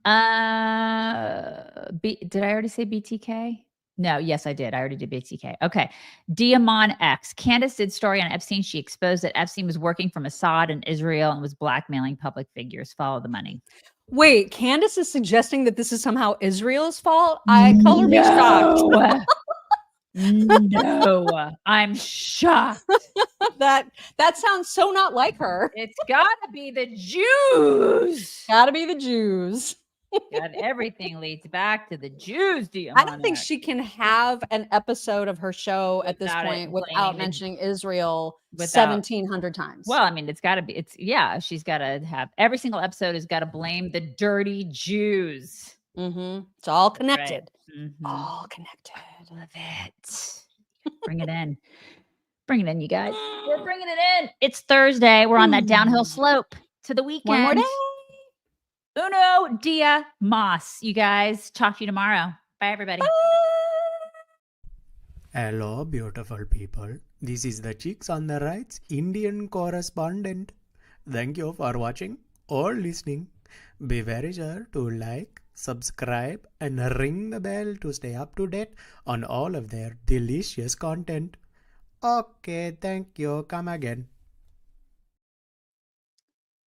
Did I already say BTK? No, yes, I did. I already did BTK. Okay. Diamond X. Candace did story on Epstein. She exposed that Epstein was working from Assad and Israel and was blackmailing public figures. Follow the money. Wait, Candace is suggesting that this is somehow Israel's fault? Color me shocked. No, I'm shocked. that sounds so not like her. It's gotta be the Jews. Gotta be the Jews. God, everything leads back to the Jews. I don't think she can have an episode of her show at this point without mentioning Israel 1,700 times. Well, I mean, it's got to be. She's got to have every single episode has got to blame the dirty Jews. It's all connected. Right. All connected. Love it. Bring it in. Bring it in, you guys. We're bringing it in. It's Thursday. We're on that downhill slope to the weekend. One more day. Uno dia mas, you guys. Talk to you tomorrow. Bye, everybody. Bye. Hello, beautiful people. This is the Chicks on the Right's Indian correspondent. Thank you for watching or listening. Be very sure to like, subscribe, and ring the bell to stay up to date on all of their delicious content. Okay, thank you. Come again.